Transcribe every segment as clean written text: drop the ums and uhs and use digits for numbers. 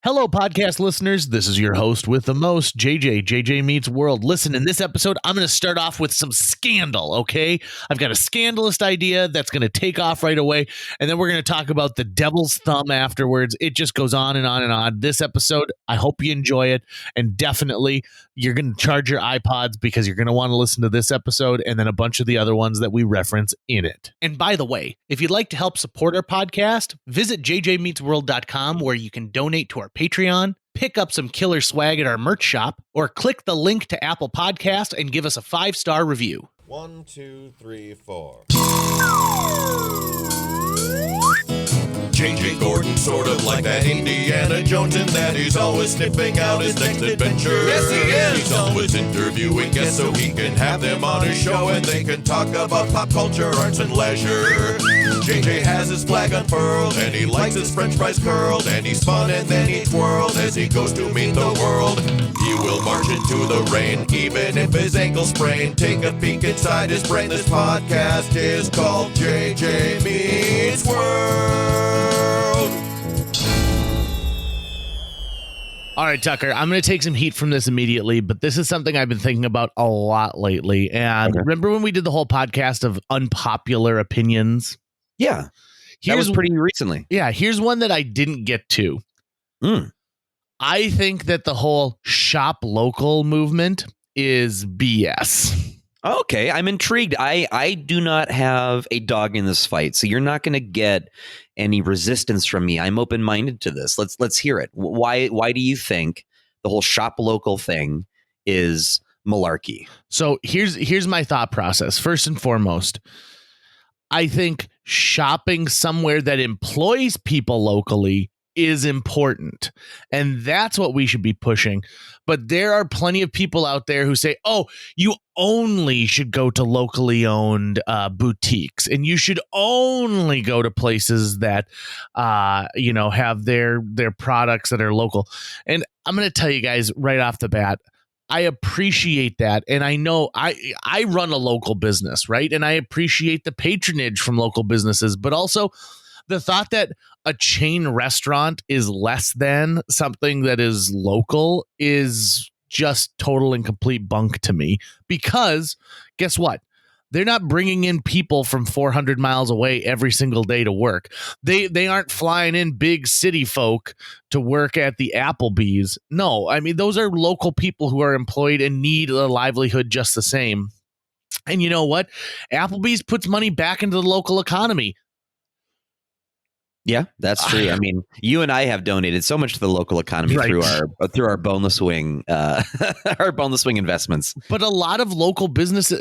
Hello, podcast listeners. This is your host with the most, JJ Meets World. Listen, in this episode, I'm going to start off with some scandal, okay? I've got a scandalous idea that's going to take off right away, and then we're going to talk about the devil's thumb afterwards. It just goes on and on and on. This episode, I hope you enjoy it, and definitely you're going to charge your iPods because you're going to want to listen to this episode and then a bunch of the other ones that we reference in it. And by the way, if you'd like to help support our podcast, visit jjmeetsworld.com where you can donate to our Patreon, pick up some killer swag at our merch shop, or click the link to Apple Podcast and give us a 5-star review. 1, 2, 3, 4. J.J. Gordon, sort of like that Indiana Jones, in that he's always sniffing out his next adventure. Yes, he is. He's always interviewing guests so he can have them on his show and they can talk about pop culture, arts, and leisure. J.J. has his flag unfurled and he likes his french fries curled, and he's fun and then he twirls as he goes to meet the world. He will march into the rain even if his ankle sprained. Take a peek inside his brain. This podcast is called J.J. Meets World. All right, Tucker, I'm going to take some heat from this immediately, but this is something I've been thinking about a lot lately. And Remember when we did the whole podcast of unpopular opinions? Yeah, that was pretty recently. Yeah, here's one that I didn't get to. I think that the whole shop local movement is BS. Okay, I'm intrigued. I do not have a dog in this fight, so you're not going to get any resistance from me. I'm open-minded to this. Let's hear it. Why do you think the whole shop local thing is malarkey? So here's my thought process. First and foremost, I think shopping somewhere that employs people locally is important, and that's what we should be pushing. But there are plenty of people out there who say, oh, you only should go to locally owned boutiques, and you should only go to places that have their products that are local. And I'm going to tell you guys right off the bat, I appreciate that. And I know I run a local business, right? And I appreciate the patronage from local businesses, but also the thought that a chain restaurant is less than something that is local is just total and complete bunk to me, because guess what? They're not bringing in people from 400 miles away every single day to work. They aren't flying in big city folk to work at the Applebee's. No, I mean, those are local people who are employed and need a livelihood just the same. And you know what? Applebee's puts money back into the local economy. Yeah, that's true. I mean, you and I have donated so much to the local economy through our boneless wing, our boneless wing investments. But a lot of local businesses,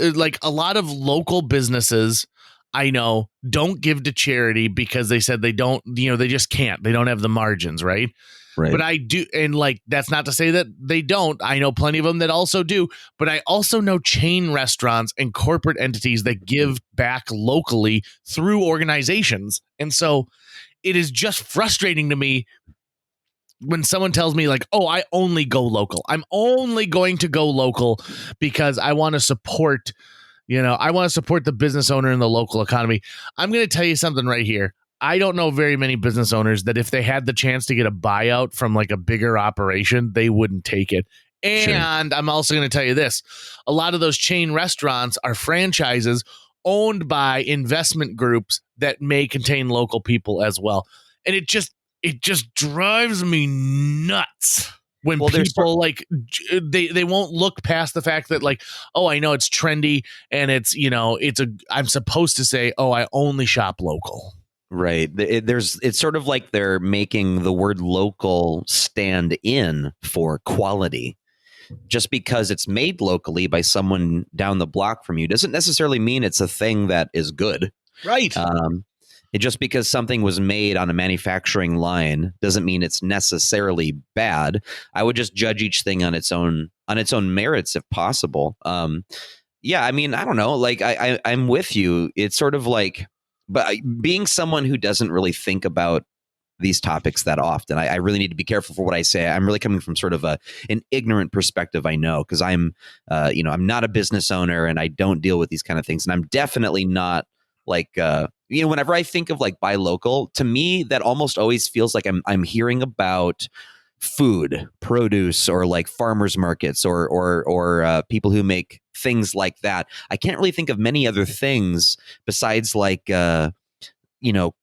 I know, don't give to charity because they said they don't. They just can't. They don't have the margins, right? Right. But I do, and that's not to say that they don't. I know plenty of them that also do. But I also know chain restaurants and corporate entities that give back locally through organizations, and so it is just frustrating to me when someone tells me oh, I only go local. I'm only going to go local because I want to support, the business owner in the local economy. I'm going to tell you something right here. I don't know very many business owners that if they had the chance to get a buyout from a bigger operation, they wouldn't take it. And I'm also going to tell you this. A lot of those chain restaurants are franchises owned by investment groups that may contain local people as well. And it just drives me nuts when people they won't look past the fact that oh, I know it's trendy and I'm supposed to say, oh, I only shop local. Right. It's sort of like they're making the word local stand in for quality. Just because it's made locally by someone down the block from you doesn't necessarily mean it's a thing that is good. Right. Just because something was made on a manufacturing line doesn't mean it's necessarily bad. I would just judge each thing on its own merits if possible. Yeah, I mean, I don't know. I'm with you. It's sort of but being someone who doesn't really think about these topics that often, I really need to be careful for what I say. I'm really coming from sort of an ignorant perspective, I know, because I'm not a business owner and I don't deal with these kind of things. And I'm definitely not whenever I think of buy local, to me, that almost always feels like I'm hearing about food, produce, or like farmers markets, or people who make things like that. I can't really think of many other things besides like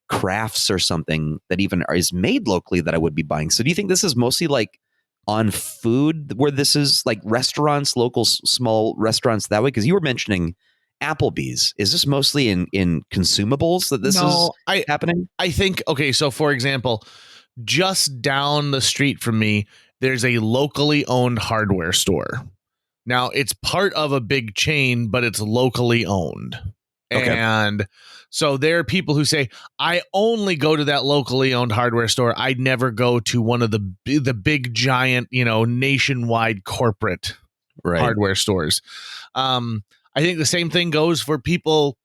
crafts or something that even is made locally that I would be buying. So do you think this is mostly like on food, where this is like restaurants, local small restaurants that way? Because you were mentioning Applebee's. Is this mostly in consumables that this is happening? I think, okay, so for example, just down the street from me, there's a locally owned hardware store. Now, it's part of a big chain, but it's locally owned. Okay. And so there are people who say, I only go to that locally owned hardware store. I'd never go to one of the big giant, nationwide corporate hardware stores. I think the same thing goes for people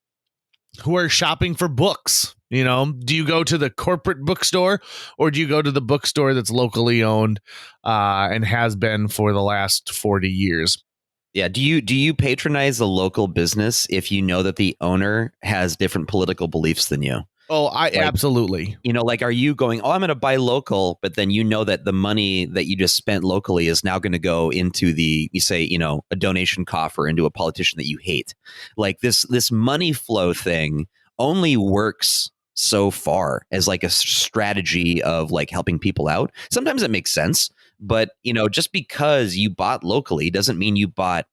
who are shopping for books. Do you go to the corporate bookstore, or do you go to the bookstore that's locally owned and has been for the last 40 years? Yeah. Do you patronize a local business if you know that the owner has different political beliefs than you? Oh, absolutely. Are you going, I'm going to buy local, but then that the money that you just spent locally is now going to go into a donation coffer into a politician that you hate. Like this money flow thing only works so far as like a strategy of like helping people out. Sometimes it makes sense, but just because you bought locally doesn't mean you bought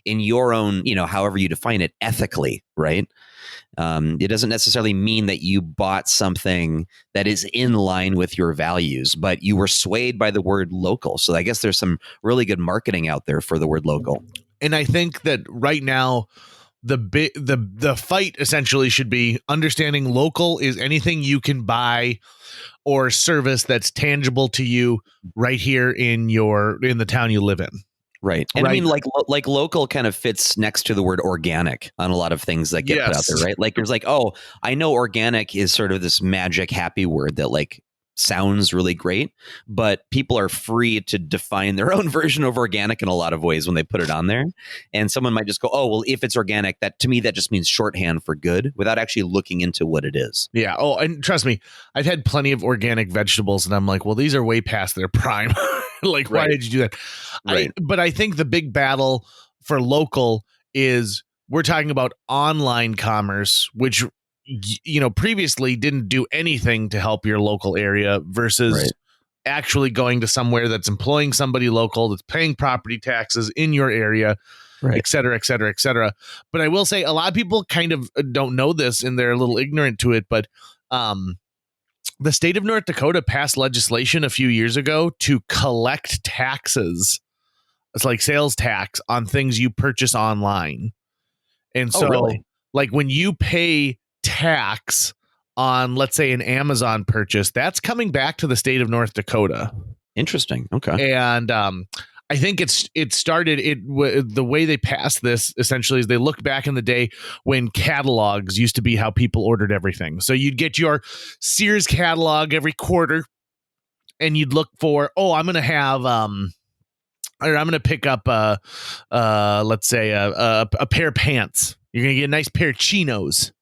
in your own, however you define it, ethically, right? It doesn't necessarily mean that you bought something that is in line with your values, but you were swayed by the word local. So I guess there's some really good marketing out there for the word local. And I think that right now, the fight essentially should be understanding local is anything you can buy or service that's tangible to you right here in the town you live in. Right. And I mean, like local kind of fits next to the word organic on a lot of things that get put out there, right? Like there's like, I know organic is sort of this magic happy word that like sounds really great, but people are free to define their own version of organic in a lot of ways when they put it on there. And someone might just go, well, if it's organic, that to me, that just means shorthand for good without actually looking into what it is. Yeah. Oh, and trust me, I've had plenty of organic vegetables and I'm like, well, these are way past their prime. Like, why did you do that? Right. But I think the big battle for local is we're talking about online commerce, which previously didn't do anything to help your local area versus actually going to somewhere that's employing somebody local, that's paying property taxes in your area, et cetera, et cetera, et cetera. But I will say a lot of people kind of don't know this and they're a little ignorant to it, but the state of North Dakota passed legislation a few years ago to collect taxes. It's like sales tax on things you purchase online. And so like when you pay tax on, let's say, an Amazon purchase, that's coming back to the state of North Dakota. Interesting. Okay. And I think the way they passed this essentially is they looked back in the day when catalogs used to be how people ordered everything. So you'd get your Sears catalog every quarter and you'd look for, I'm going to have, or I'm going to pick up, let's say a pair of pants. You're going to get a nice pair of chinos.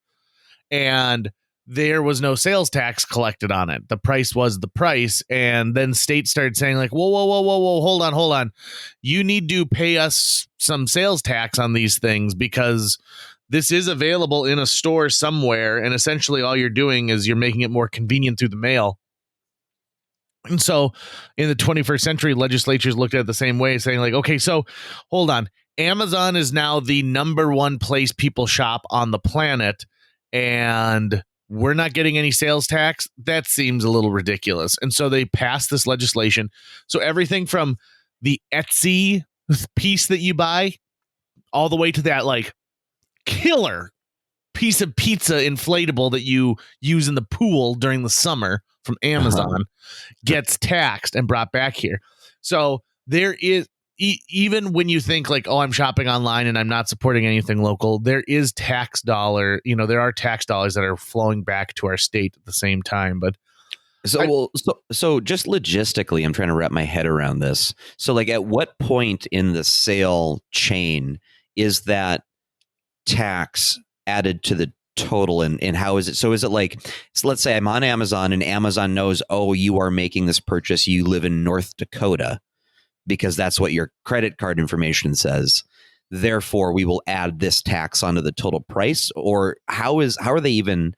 And there was no sales tax collected on it. The price was the price. And then states started saying like, whoa, hold on. You need to pay us some sales tax on these things because this is available in a store somewhere. And essentially all you're doing is you're making it more convenient through the mail. And so in the 21st century, legislatures looked at it the same way, saying like, okay, so hold on. Amazon is now the number one place people shop on the planet. And we're not getting any sales tax. That seems a little ridiculous. And so they passed this legislation. So everything from the Etsy piece that you buy all the way to that like killer piece of pizza inflatable that you use in the pool during the summer from Amazon gets taxed and brought back here. So there is, even when you think like, I'm shopping online and I'm not supporting anything local, there is tax dollar, there are tax dollars that are flowing back to our state at the same time. But so just logistically, I'm trying to wrap my head around this. So like at what point in the sale chain is that tax added to the total and how is it? So is it like, so let's say I'm on Amazon and Amazon knows, oh, you are making this purchase. You live in North Dakota because that's what your credit card information says. Therefore, we will add this tax onto the total price. Or how are they even?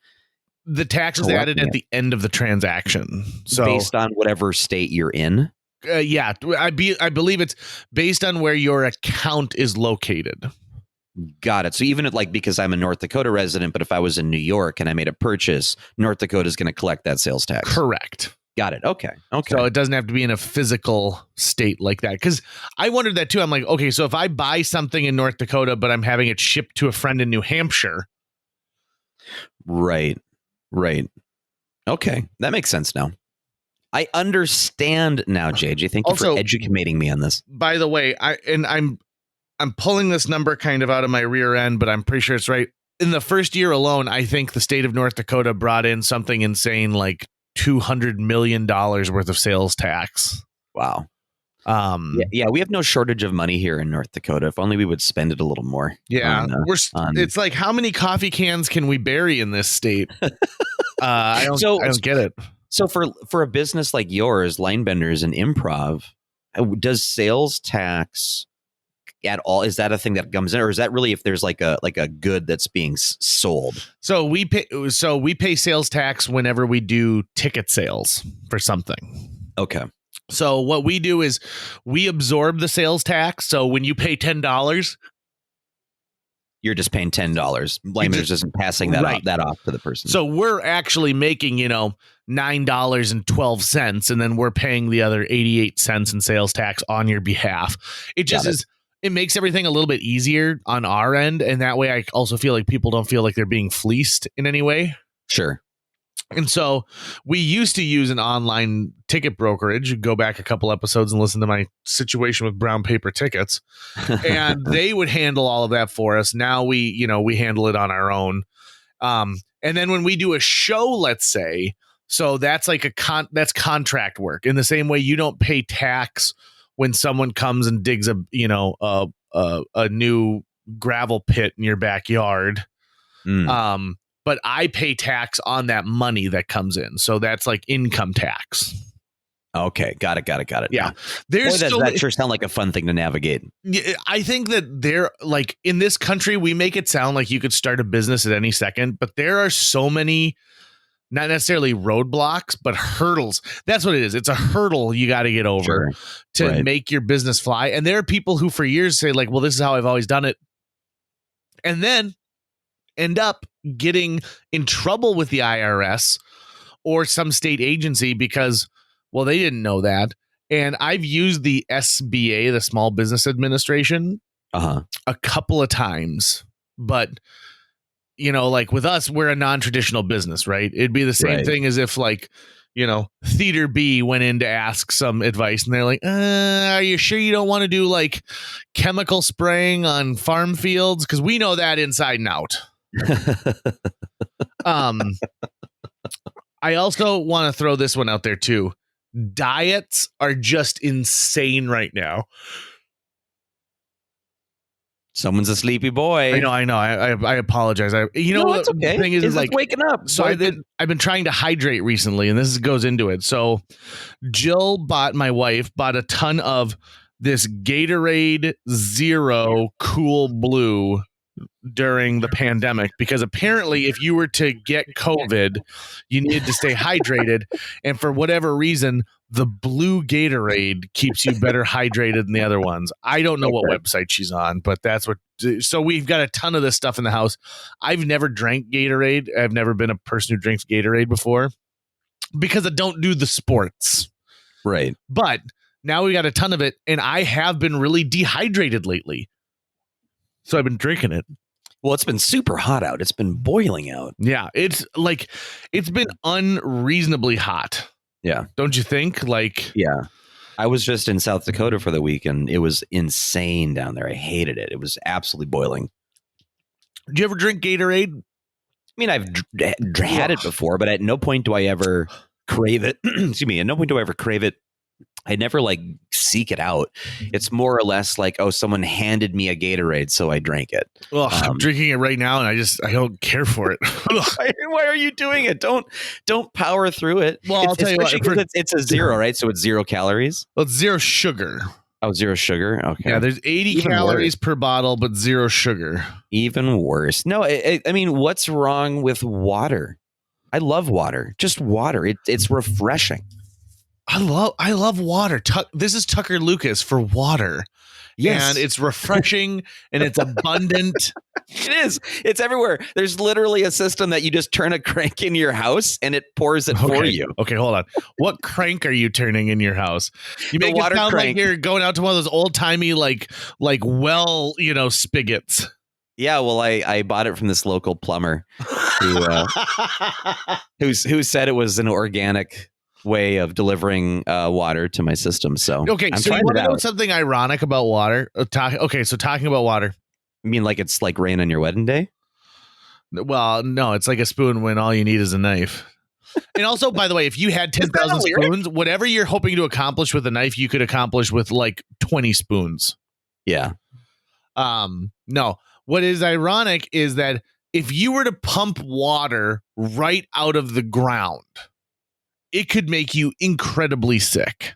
The tax is added at the end of the transaction. So based on whatever state you're in. Yeah, I believe it's based on where your account is located. Got it. So even if, like, because I'm a North Dakota resident, but if I was in New York and I made a purchase, North Dakota is going to collect that sales tax. Correct. Got it. Okay. So it doesn't have to be in a physical state like that. Because I wondered that too. I'm like, okay, so if I buy something in North Dakota, but I'm having it shipped to a friend in New Hampshire. Right. Okay. That makes sense now. I understand now, JJ. Thank you for educating me on this. By the way, I'm pulling this number kind of out of my rear end, but I'm pretty sure it's right. In the first year alone, I think the state of North Dakota brought in something insane like $200 million worth of sales tax. Wow. Yeah, we have no shortage of money here in North Dakota. If only we would spend it a little more. Yeah, it's like, how many coffee cans can we bury in this state? I don't get it. So for a business like yours, Linebenders and Improv, does sales tax at all? Is that a thing that comes in, or is that really if there's like a good that's being sold? So we pay sales tax whenever we do ticket sales for something. Okay. So what we do is we absorb the sales tax. So when you pay $10, you're just paying $10. Linebenders isn't passing that off to the person. So we're actually making, $9.12, and then we're paying the other 88 cents in sales tax on your behalf. It just is. It makes everything a little bit easier on our end, and that way I also feel like people don't feel like they're being fleeced in any way. Sure. And so we used to use an online ticket brokerage. Go back a couple episodes and listen to my situation with brown paper tickets, and they would handle all of that for us. Now we handle it on our own. And then when we do a show, let's say, so that's like that's contract work. In the same way, you don't pay tax when someone comes and digs a new gravel pit in your backyard. But I pay tax on that money that comes in. So that's like income tax. Okay. Got it. Yeah. That sure sounds like a fun thing to navigate. I think that they're like, in this country, we make it sound like you could start a business at any second, but there are so many, not necessarily roadblocks, but hurdles. That's what it is. It's a hurdle you got to get over to make your business fly. And there are people who for years say like, well, this is how I've always done it. And then end up getting in trouble with the IRS or some state agency because, well, they didn't know that. And I've used the SBA, the Small Business Administration, a couple of times. But, like with us, we're a non-traditional business, right? It'd be the same thing as if like, Theater B went in to ask some advice and they're like, are you sure you don't want to do like chemical spraying on farm fields? Because we know that inside and out. I also want to throw this one out there too. Diets are just insane right now. Someone's a sleepy boy. I know. I apologize. It's okay. The thing is like waking up. So I've been trying to hydrate recently, and this goes into it. So Jill, my wife, bought a ton of this Gatorade Zero Cool Blue during the pandemic, because apparently if you were to get COVID, you needed to stay hydrated. And for whatever reason, the blue Gatorade keeps you better hydrated than the other ones. I don't know what website she's on, but that's what. So we've got a ton of this stuff in the house. I've never drank Gatorade. I've never been a person who drinks Gatorade before because I don't do the sports. Right. But now we got a ton of it, and I have been really dehydrated lately. So I've been drinking it. Well, it's been super hot out. It's been boiling out. Yeah, it's been unreasonably hot. Yeah. Don't you think? Yeah. I was just in South Dakota for the week, and it was insane down there. I hated it. It was absolutely boiling. Do you ever drink Gatorade? I mean, I've had it before, but at no point do I ever crave it. Excuse me. At no point do I ever crave it I never like seek it out. It's more or less like, oh, someone handed me a Gatorade, so I drank it. Well, I'm drinking it right now, and I don't care for it. Why are you doing it? Don't power through it. Well, I'll tell you what, it's a 0, right? So it's 0 calories. Well, it's 0 sugar. Oh, 0 sugar. Okay. Yeah, there's 80 Even calories worse. per bottle, but 0 sugar. Even worse. No, I mean, what's wrong with water? I love water. Just water. It's refreshing. I love water. This is Tucker Lucas for water. Yes. And it's refreshing and it's abundant. It is. It's everywhere. There's literally a system that you just turn a crank in your house and it pours it for you. Okay, hold on. What crank are you turning in your house? You make water it sound crank. like you're going out to one of those old timey like well, spigots. Yeah, well, I bought it from this local plumber who said it was an organic way of delivering water to my system. So okay, I'm so you trying want it to know out. something ironic about water? So talking about water. I mean, like it's like rain on your wedding day? Well, no, it's like a spoon when all you need is a knife. And also, by the way, if you had 10,000 spoons, whatever you're hoping to accomplish with a knife, you could accomplish with like 20 spoons. Yeah. No, what is ironic is that if you were to pump water right out of the ground, it could make you incredibly sick.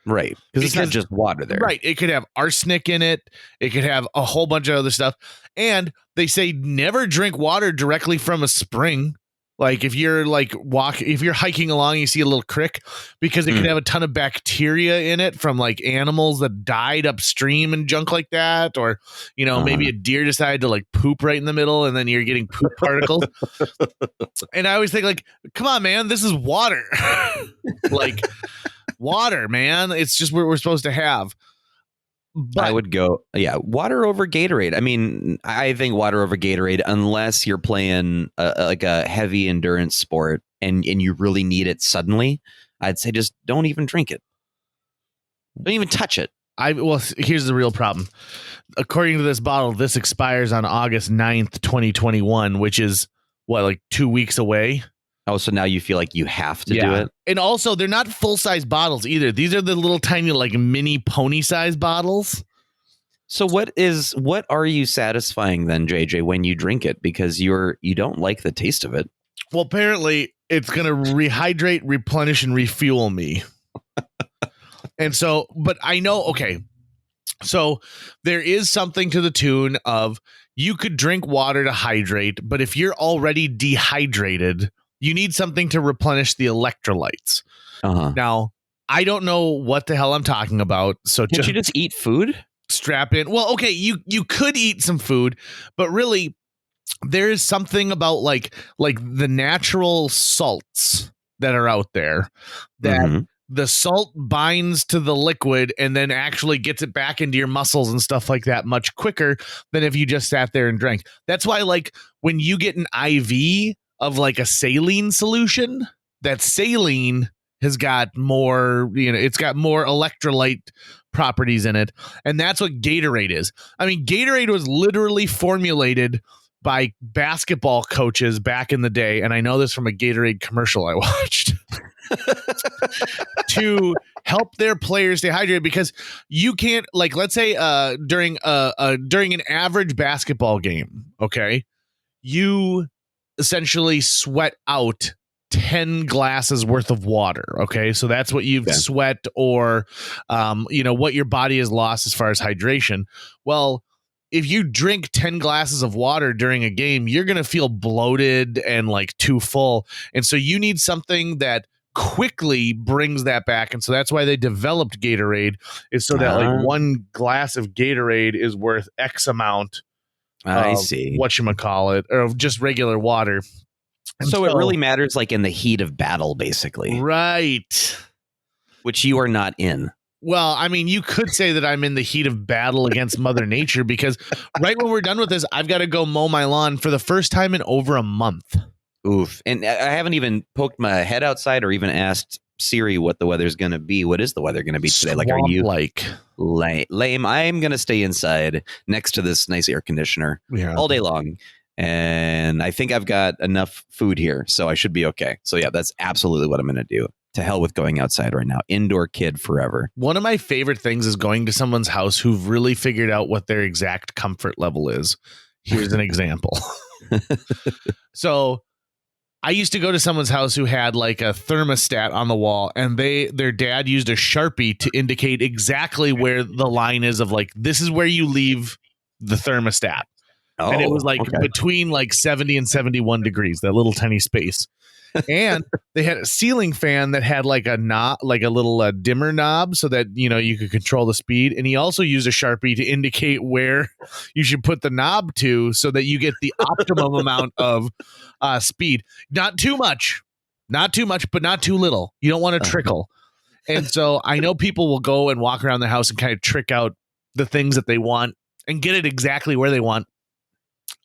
Right. Because it's not just water there. Right. It could have arsenic in it. It could have a whole bunch of other stuff. And they say never drink water directly from a spring. Like if you're if you're hiking along, you see a little creek, because it could have a ton of bacteria in it from like animals that died upstream and junk like that. Or, maybe a deer decided to like poop right in the middle and then you're getting poop particles. And I always think like, come on, man, this is water. Like water, man. It's just what we're supposed to have. But I would go, water over Gatorade. I mean, I think water over Gatorade, unless you're playing like a heavy endurance sport and you really need it suddenly, I'd say just don't even drink it. Don't even touch it. Here's the real problem. According to this bottle, this expires on August 9th, 2021, which is like 2 weeks away. Oh, so now you feel like you have to do it? And also, they're not full-size bottles either. These are the little tiny, like, mini pony-size bottles. So what are you satisfying then, JJ, when you drink it? Because you don't like the taste of it. Well, apparently, it's going to rehydrate, replenish, and refuel me. And so, but I know, okay, so there is something to the tune of you could drink water to hydrate, but if you're already dehydrated, you need something to replenish the electrolytes. Now, I don't know what the hell I'm talking about. So Can't you just eat food? Strap in. Well, okay, you could eat some food, but really there is something about like the natural salts that are out there that the salt binds to the liquid and then actually gets it back into your muscles and stuff like that much quicker than if you just sat there and drank. That's why like when you get an IV of like a saline solution, that saline has got more, it's got more electrolyte properties in it. And that's what Gatorade is. I mean, Gatorade was literally formulated by basketball coaches back in the day. And I know this from a Gatorade commercial I watched to help their players stay hydrated, because you can't, like, let's say during an average basketball game, okay, you essentially sweat out 10 glasses worth of water. Okay. So that's what you've sweat or, what your body has lost as far as hydration. Well, if you drink 10 glasses of water during a game, you're going to feel bloated and like too full. And so you need something that quickly brings that back. And so that's why they developed Gatorade, is so that like one glass of Gatorade is worth X amount. I see. Whatchamacallit, or just regular water. So it really matters like in the heat of battle, basically. Right. Which you are not in. Well, I mean, you could say that I'm in the heat of battle against Mother Nature, because right when we're done with this, I've got to go mow my lawn for the first time in over a month. Oof. And I haven't even poked my head outside or even asked Siri what the weather's going to be. What is the weather going to be today? Like, are you lame? I'm going to stay inside next to this nice air conditioner all day long. And I think I've got enough food here, so I should be okay. So yeah, that's absolutely what I'm going to do. to hell with going outside right now. Indoor kid forever. One of my favorite things is going to someone's house who've really figured out what their exact comfort level is. Here's an example. So I used to go to someone's house who had like a thermostat on the wall, and their dad used a Sharpie to indicate exactly where the line is of like, this is where you leave the thermostat. Oh, and it was like okay. between like 70 and 71 degrees, that little tiny space. And they had a ceiling fan that had like a knob, like a little dimmer knob, so that, you know, you could control the speed. And he also used a Sharpie to indicate where you should put the knob to, so that you get the optimum amount of speed. Not too much, but not too little. You don't want to trickle. And so I know people will go and walk around the house and kind of trick out the things that they want and get it exactly where they want.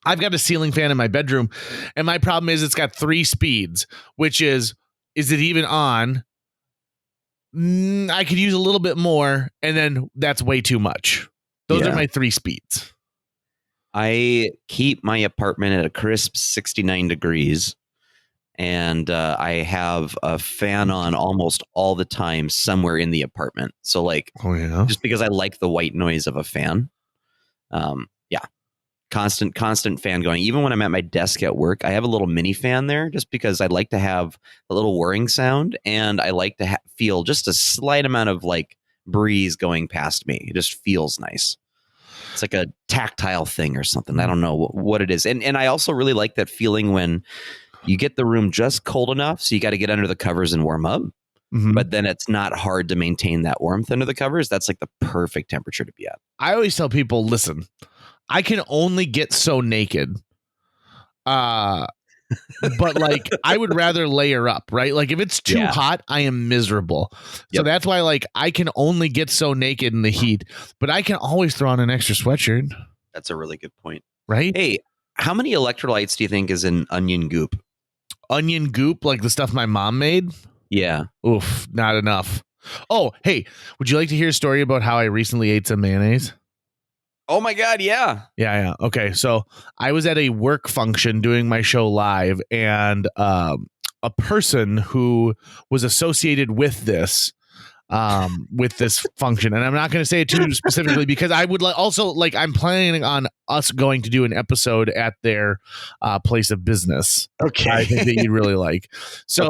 I've got a ceiling fan in my bedroom, and my problem is it's got 3 speeds, which is it even on? I could use a little bit more, and then that's way too much. Those are my 3 speeds. I keep my apartment at a crisp 69 degrees, and I have a fan on almost all the time somewhere in the apartment. So like, just because I like the white noise of a fan. Constant fan going. Even when I'm at my desk at work, I have a little mini fan there just because I like to have a little whirring sound, and I like to feel just a slight amount of like breeze going past me. It just feels nice. It's like a tactile thing or something. I don't know what it is. And I also really like that feeling when you get the room just cold enough, so you got to get under the covers and warm up. Mm-hmm. But then it's not hard to maintain that warmth under the covers. That's like the perfect temperature to be at. I always tell people, listen, I can only get so naked. But like, I would rather layer up, right? Like if it's too hot, I am miserable. So that's why like I can only get so naked in the heat, but I can always throw on an extra sweatshirt. That's a really good point. Right? Hey, how many electrolytes do you think is in onion goop? Onion goop, like the stuff my mom made? Yeah. Oof, not enough. Oh, hey, would you like to hear a story about how I recently ate some mayonnaise? Oh my God, yeah. Yeah. Okay, so I was at a work function doing my show live, and a person who was associated with this function, and I'm not going to say it too specifically because I would also like, I'm planning on us going to do an episode at their place of business. Okay, I think that you'd really like. So,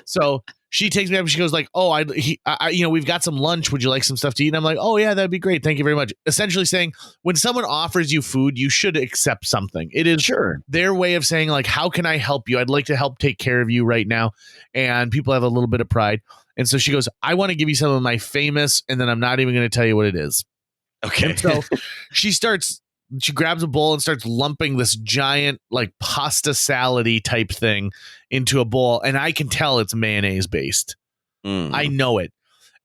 so she takes me up and she goes like, "Oh, we've got some lunch. Would you like some stuff to eat?" And I'm like, "Oh yeah, that'd be great. Thank you very much." Essentially saying, when someone offers you food, you should accept something. It is their way of saying like, "How can I help you? I'd like to help take care of you right now." And people have a little bit of pride. And so she goes, "I want to give you some of my famous," and then I'm not even going to tell you what it is. Okay. And so she grabs a bowl and starts lumping this giant like pasta salad-y type thing into a bowl. And I can tell it's mayonnaise based. I know it.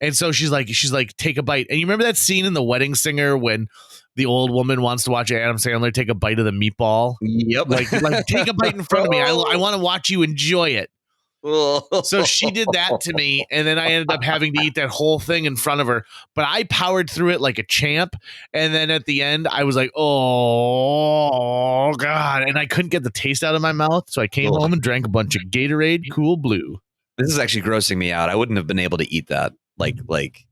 And so she's like, take a bite. And you remember that scene in The Wedding Singer when the old woman wants to watch Adam Sandler take a bite of the meatball? Yep. Like take a bite in front of me. I want to watch you enjoy it. So she did that to me, and then I ended up having to eat that whole thing in front of her. But I powered through it like a champ, and then at the end, I was like, "Oh God!" And I couldn't get the taste out of my mouth, so I came home and drank a bunch of Gatorade Cool Blue. This is actually grossing me out. I wouldn't have been able to eat that. Like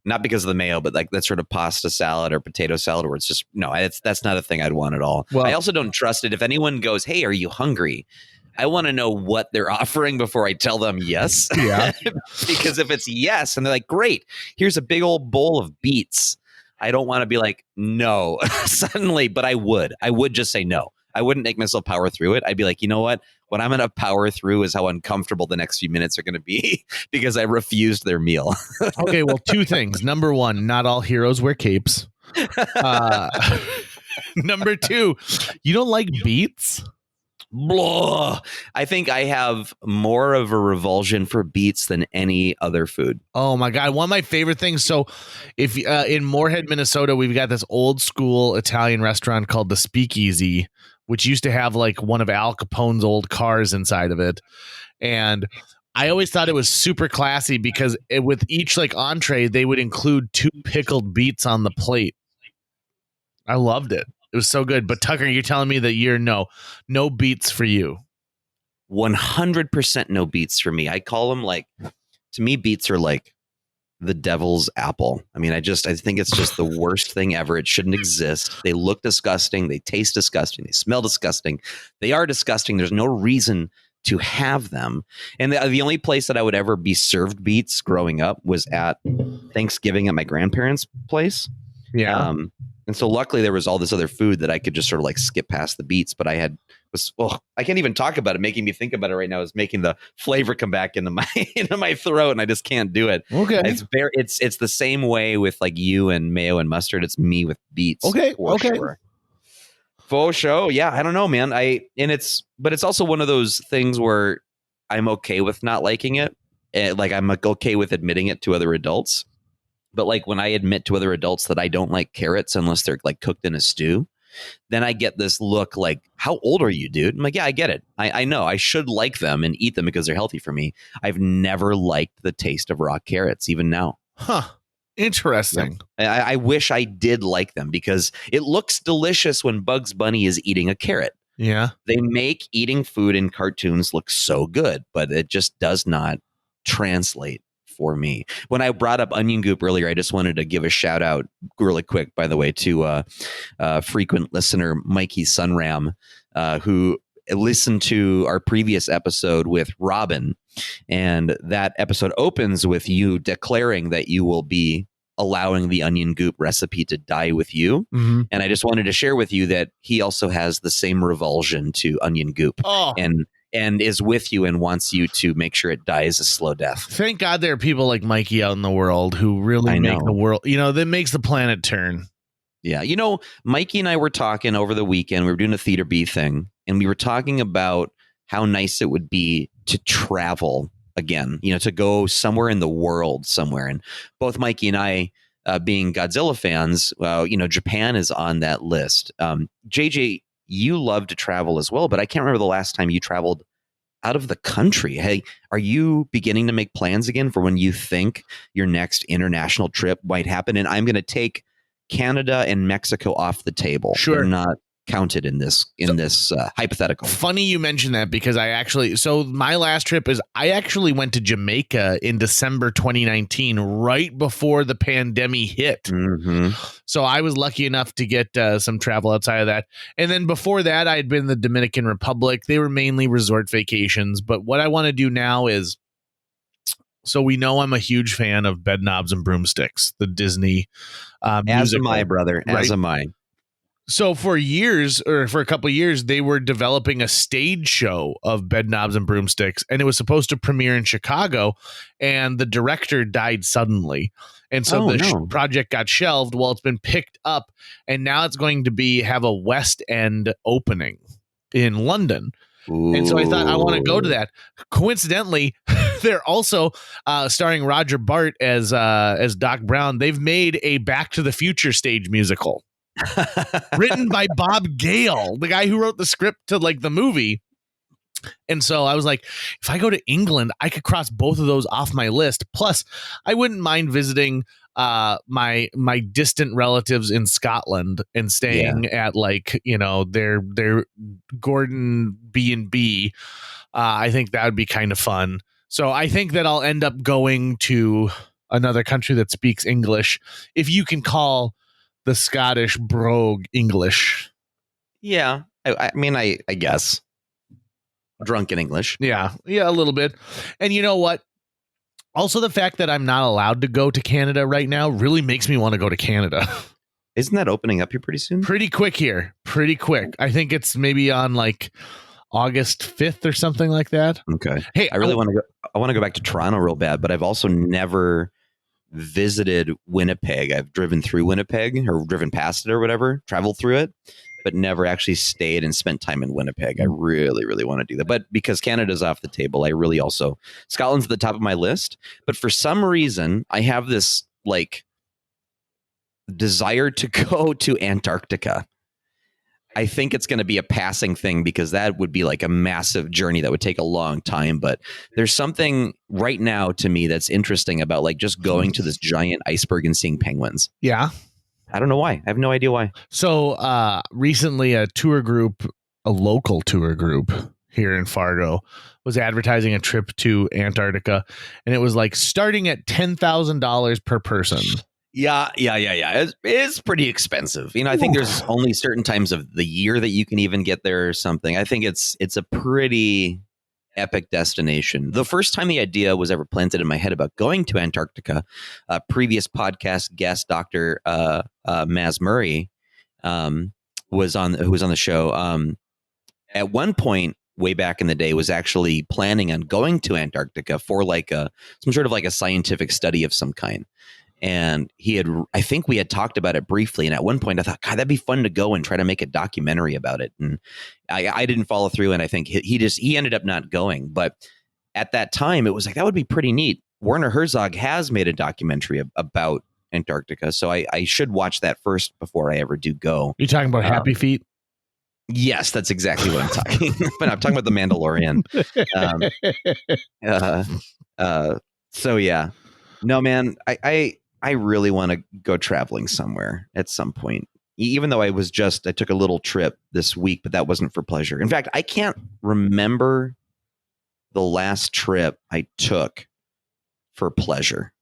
not because of the mayo, but like that sort of pasta salad or potato salad where it's just that's not a thing I'd want at all. Well, I also don't trust it. If anyone goes, "Hey, are you hungry?" I want to know what they're offering before I tell them yes. Yeah. Because if it's yes, and they're like, "Great, here's a big old bowl of beets," I don't want to be like, no, suddenly, but I would just say no. I wouldn't make myself power through it. I'd be like, you know what I'm going to power through is how uncomfortable the next few minutes are going to be because I refused their meal. Okay, well, 2 things. Number 1, not all heroes wear capes. Number 2, you don't like beets? Blah. I think I have more of a revulsion for beets than any other food. Oh my God. One of my favorite things. So if in Moorhead, Minnesota, we've got this old school Italian restaurant called the Speakeasy, which used to have like one of Al Capone's old cars inside of it. And I always thought it was super classy because with each like entree, they would include 2 pickled beets on the plate. I loved it. It was so good. But Tucker, you're telling me that you're no beets for you. 100% no beets for me. I call them like, to me, beets are like the devil's apple. I mean, I think it's just the worst thing ever. It shouldn't exist. They look disgusting. They taste disgusting. They smell disgusting. They are disgusting. There's no reason to have them. And the only place that I would ever be served beets growing up was at Thanksgiving at my grandparents' place. Yeah. And so luckily there was all this other food that I could just sort of like skip past the beets, but I can't even talk about it. Making me think about it right now is making the flavor come back into my throat, and I just can't do it. Okay. It's the same way with like you and mayo and mustard. It's me with beets. Okay. Sure. Faux show. Yeah. I don't know, man. But it's also one of those things where I'm okay with not liking it. Like I'm okay with admitting it to other adults. But like when I admit to other adults that I don't like carrots unless they're like cooked in a stew, then I get this look like, how old are you, dude? I'm like, yeah, I get it. I know I should like them and eat them because they're healthy for me. I've never liked the taste of raw carrots, even now. Huh. Interesting. Yeah. I wish I did like them because it looks delicious when Bugs Bunny is eating a carrot. Yeah. They make eating food in cartoons look so good, but it just does not translate for me. When I brought up onion goop earlier, I just wanted to give a shout out really quick, by the way, to frequent listener Mikey Sunram, who listened to our previous episode with Robin. And that episode opens with you declaring that you will be allowing the onion goop recipe to die with you. Mm-hmm. And I just wanted to share with you that he also has the same revulsion to onion goop. Oh. And is with you and wants you to make sure it dies a slow death. Thank God there are people like Mikey out in the world who really make the world, that makes the planet turn. Yeah. Mikey and I were talking over the weekend. We were doing a Theater B thing, and we were talking about how nice it would be to travel again, to go somewhere in the world somewhere. And both Mikey and I, being Godzilla fans, Japan is on that list. JJ, you love to travel as well, but I can't remember the last time you traveled out of the country. Hey, are you beginning to make plans again for when you think your next international trip might happen? And I'm going to take Canada and Mexico off the table. Sure. They're not counted in this hypothetical. Funny you mentioned that because my last trip is I actually went to Jamaica in December 2019, right before the pandemic hit. Mm-hmm. So I was lucky enough to get some travel outside of that. And then before that, I had been in the Dominican Republic. They were mainly resort vacations. But what I want to do now is, so we know I'm a huge fan of Bed Knobs and Broomsticks, the Disney musical. As am I, brother. As right? am I. So for a couple of years, they were developing a stage show of Bed Knobs and Broomsticks, and it was supposed to premiere in Chicago, and the director died suddenly. And so project got shelved. Well, it's been picked up, and now it's going to have a West End opening in London. Ooh. And so I thought I want to go to that. Coincidentally, they're also starring Roger Bart as Doc Brown. They've made a Back to the Future stage musical. Written by Bob Gale, the guy who wrote the script to like the movie. And so I was like, if I go to England, I could cross both of those off my list. Plus, I wouldn't mind visiting my distant relatives in Scotland and staying at their Gordon B&B. I think that would be kind of fun. So I think that I'll end up going to another country that speaks English, if you can call the Scottish brogue English. Yeah. I mean, I guess. Drunken English. Yeah, a little bit. And you know what? Also, the fact that I'm not allowed to go to Canada right now really makes me want to go to Canada. Isn't that opening up here pretty soon? Pretty quick here. Pretty quick. I think it's maybe on like August 5th or something like that. Okay. Hey, I really want to go. I want to go back to Toronto real bad, but I've also never visited Winnipeg. I've driven through Winnipeg or driven past it or whatever, traveled through it, but never actually stayed and spent time in Winnipeg. I really, really want to do that. But because Canada's off the table, I really also, Scotland's at the top of my list. But for some reason, I have this like desire to go to Antarctica. I think it's going to be a passing thing because that would be like a massive journey that would take a long time. But there's something right now to me that's interesting about like just going to this giant iceberg and seeing penguins. Yeah. I don't know why. I have no idea why. So recently a local tour group here in Fargo was advertising a trip to Antarctica, and it was like starting at $10,000 per person. Yeah. It's pretty expensive. I think there's only certain times of the year that you can even get there or something. I think it's a pretty epic destination. The first time the idea was ever planted in my head about going to Antarctica, previous podcast guest Dr. Maz Murray who was on the show. At one point, way back in the day, was actually planning on going to Antarctica for like some sort of like a scientific study of some kind. And I think we had talked about it briefly. And at one point I thought, God, that'd be fun to go and try to make a documentary about it. And I didn't follow through. And I think he ended up not going. But at that time, it was like, that would be pretty neat. Werner Herzog has made a documentary about Antarctica. So I should watch that first before I ever do go. You talking about Happy Feet? Yes, that's exactly what I'm talking about. I'm talking about The Mandalorian. So yeah, no, man, I really want to go traveling somewhere at some point, even though I took a little trip this week, but that wasn't for pleasure. In fact, I can't remember the last trip I took for pleasure.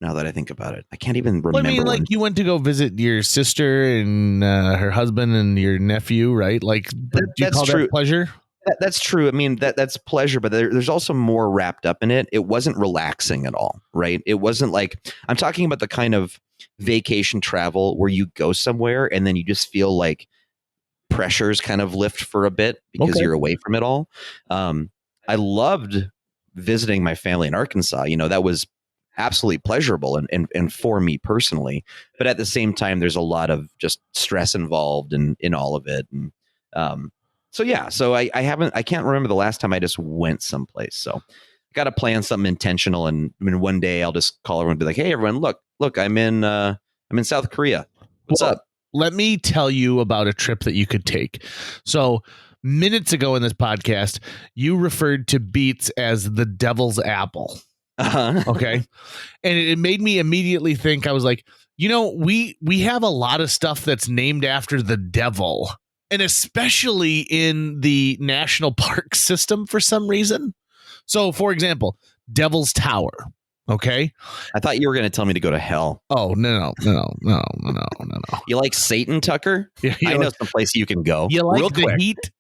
Now that I think about it, I can't even remember. Well, I mean, like you went to go visit your sister and her husband and your nephew, right? Like, do you call that pleasure? That's true. I mean, that's pleasure, but there's also more wrapped up in it. It wasn't relaxing at all, right? It wasn't like, I'm talking about the kind of vacation travel where you go somewhere and then you just feel like pressures kind of lift for a bit because you're away from it all. I loved visiting my family in Arkansas. That was absolutely pleasurable and for me personally, but at the same time, there's a lot of just stress involved in all of it. And so I can't remember the last time I just went someplace. So I got to plan something intentional. And I mean, one day I'll just call everyone and be like, hey, everyone, look, I'm in South Korea. What's up? Let me tell you about a trip that you could take. So minutes ago in this podcast, you referred to Beats as the devil's apple. Okay. And it made me immediately think, I was like, we have a lot of stuff that's named after the devil, and especially in the national park system for some reason. So, for example, Devil's Tower. Okay. I thought you were going to tell me to go to hell. Oh, no. You like Satan, Tucker? Yeah, I know some place you can go. You like real the quick. heat?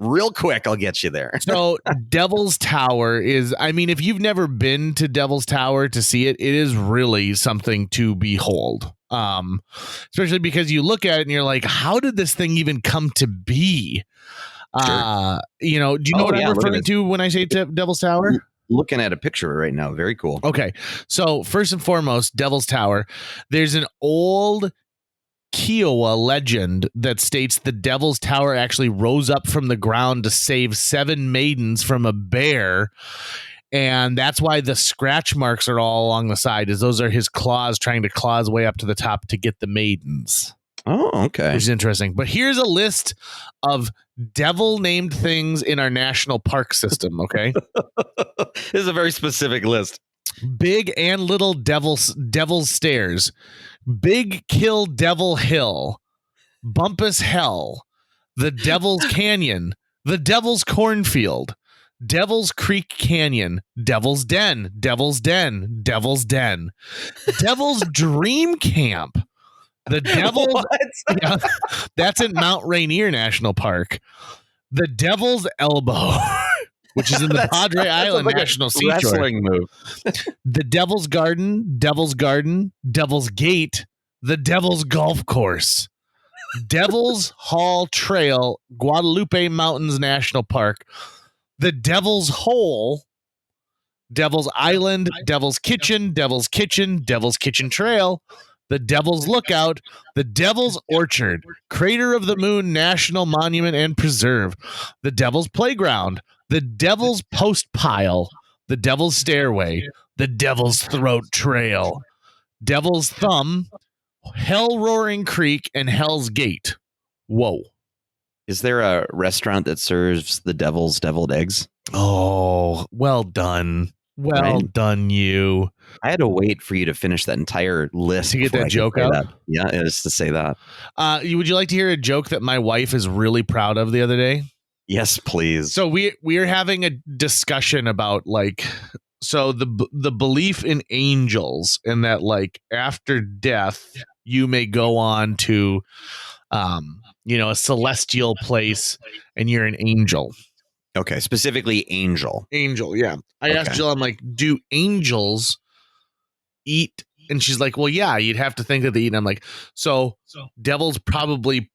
Real quick, I'll get you there. So Devil's Tower is, I mean, if you've never been to Devil's Tower to see it, it is really something to behold. Especially because you look at it and you're like, how did this thing even come to be? Sure. Do you know what I'm referring to when I say Devil's Tower? Looking at a picture right now. Very cool. Okay. So first and foremost, Devil's Tower, there's an old Kiowa legend that states the Devil's Tower actually rose up from the ground to save 7 maidens from a bear. And that's why the scratch marks are all along the side, is those are his claws trying to claw his way up to the top to get the maidens. Oh, okay. Which is interesting. But here's a list of devil named things in our national park system. Okay. This is a very specific list. Big and Little Devil's Stairs, Big Kill Devil Hill, Bumpus Hell, the Devil's Canyon, the Devil's Cornfield, Devil's Creek Canyon, Devil's Den, Devil's Den, Devil's Den, Devil's Dream Camp, the Devil's yeah, that's in Mount Rainier National Park, the Devil's Elbow, which is in the Padre Island National Seashore. Wrestling move. The Devil's Garden, Devil's Gate, the Devil's Golf Course, Devil's Hall Trail, Guadalupe Mountains National Park, the Devil's Hole, Devil's Island, Devil's Kitchen Trail, the Devil's Lookout, the Devil's Orchard, Crater of the Moon National Monument and Preserve, the Devil's Playground, the Devil's Post Pile, the Devil's Stairway, the Devil's Throat Trail, Devil's Thumb, Hell Roaring Creek, and Hell's Gate. Whoa. Is there a restaurant that serves the devil's deviled eggs? Oh, well done. Well done, you. I had to wait for you to finish that entire list to get that joke out. That. Yeah, just to say that. Would you like to hear a joke that my wife is really proud of the other day? Yes, please. So we're having a discussion about like, so the belief in angels and that like after death you may go on to a celestial place and you're an angel. Okay, specifically angel. Angel, yeah. I asked Jill, I'm like, do angels eat? And she's like, well, yeah, you'd have to think that they eat. And I'm like, so angels probably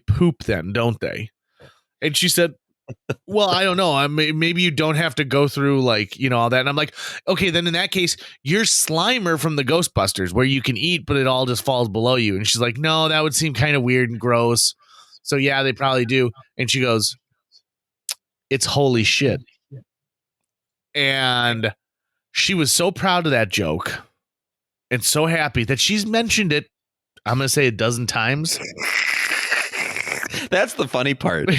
poop then, don't they? And she said, well, I don't know. Maybe you don't have to go through like, all that. And I'm like, okay, then in that case, you're Slimer from the Ghostbusters where you can eat, but it all just falls below you. And she's like, no, that would seem kind of weird and gross. So yeah, they probably do. And she goes, it's holy shit. And she was so proud of that joke and so happy that she's mentioned it, I'm going to say a dozen times. That's the funny part.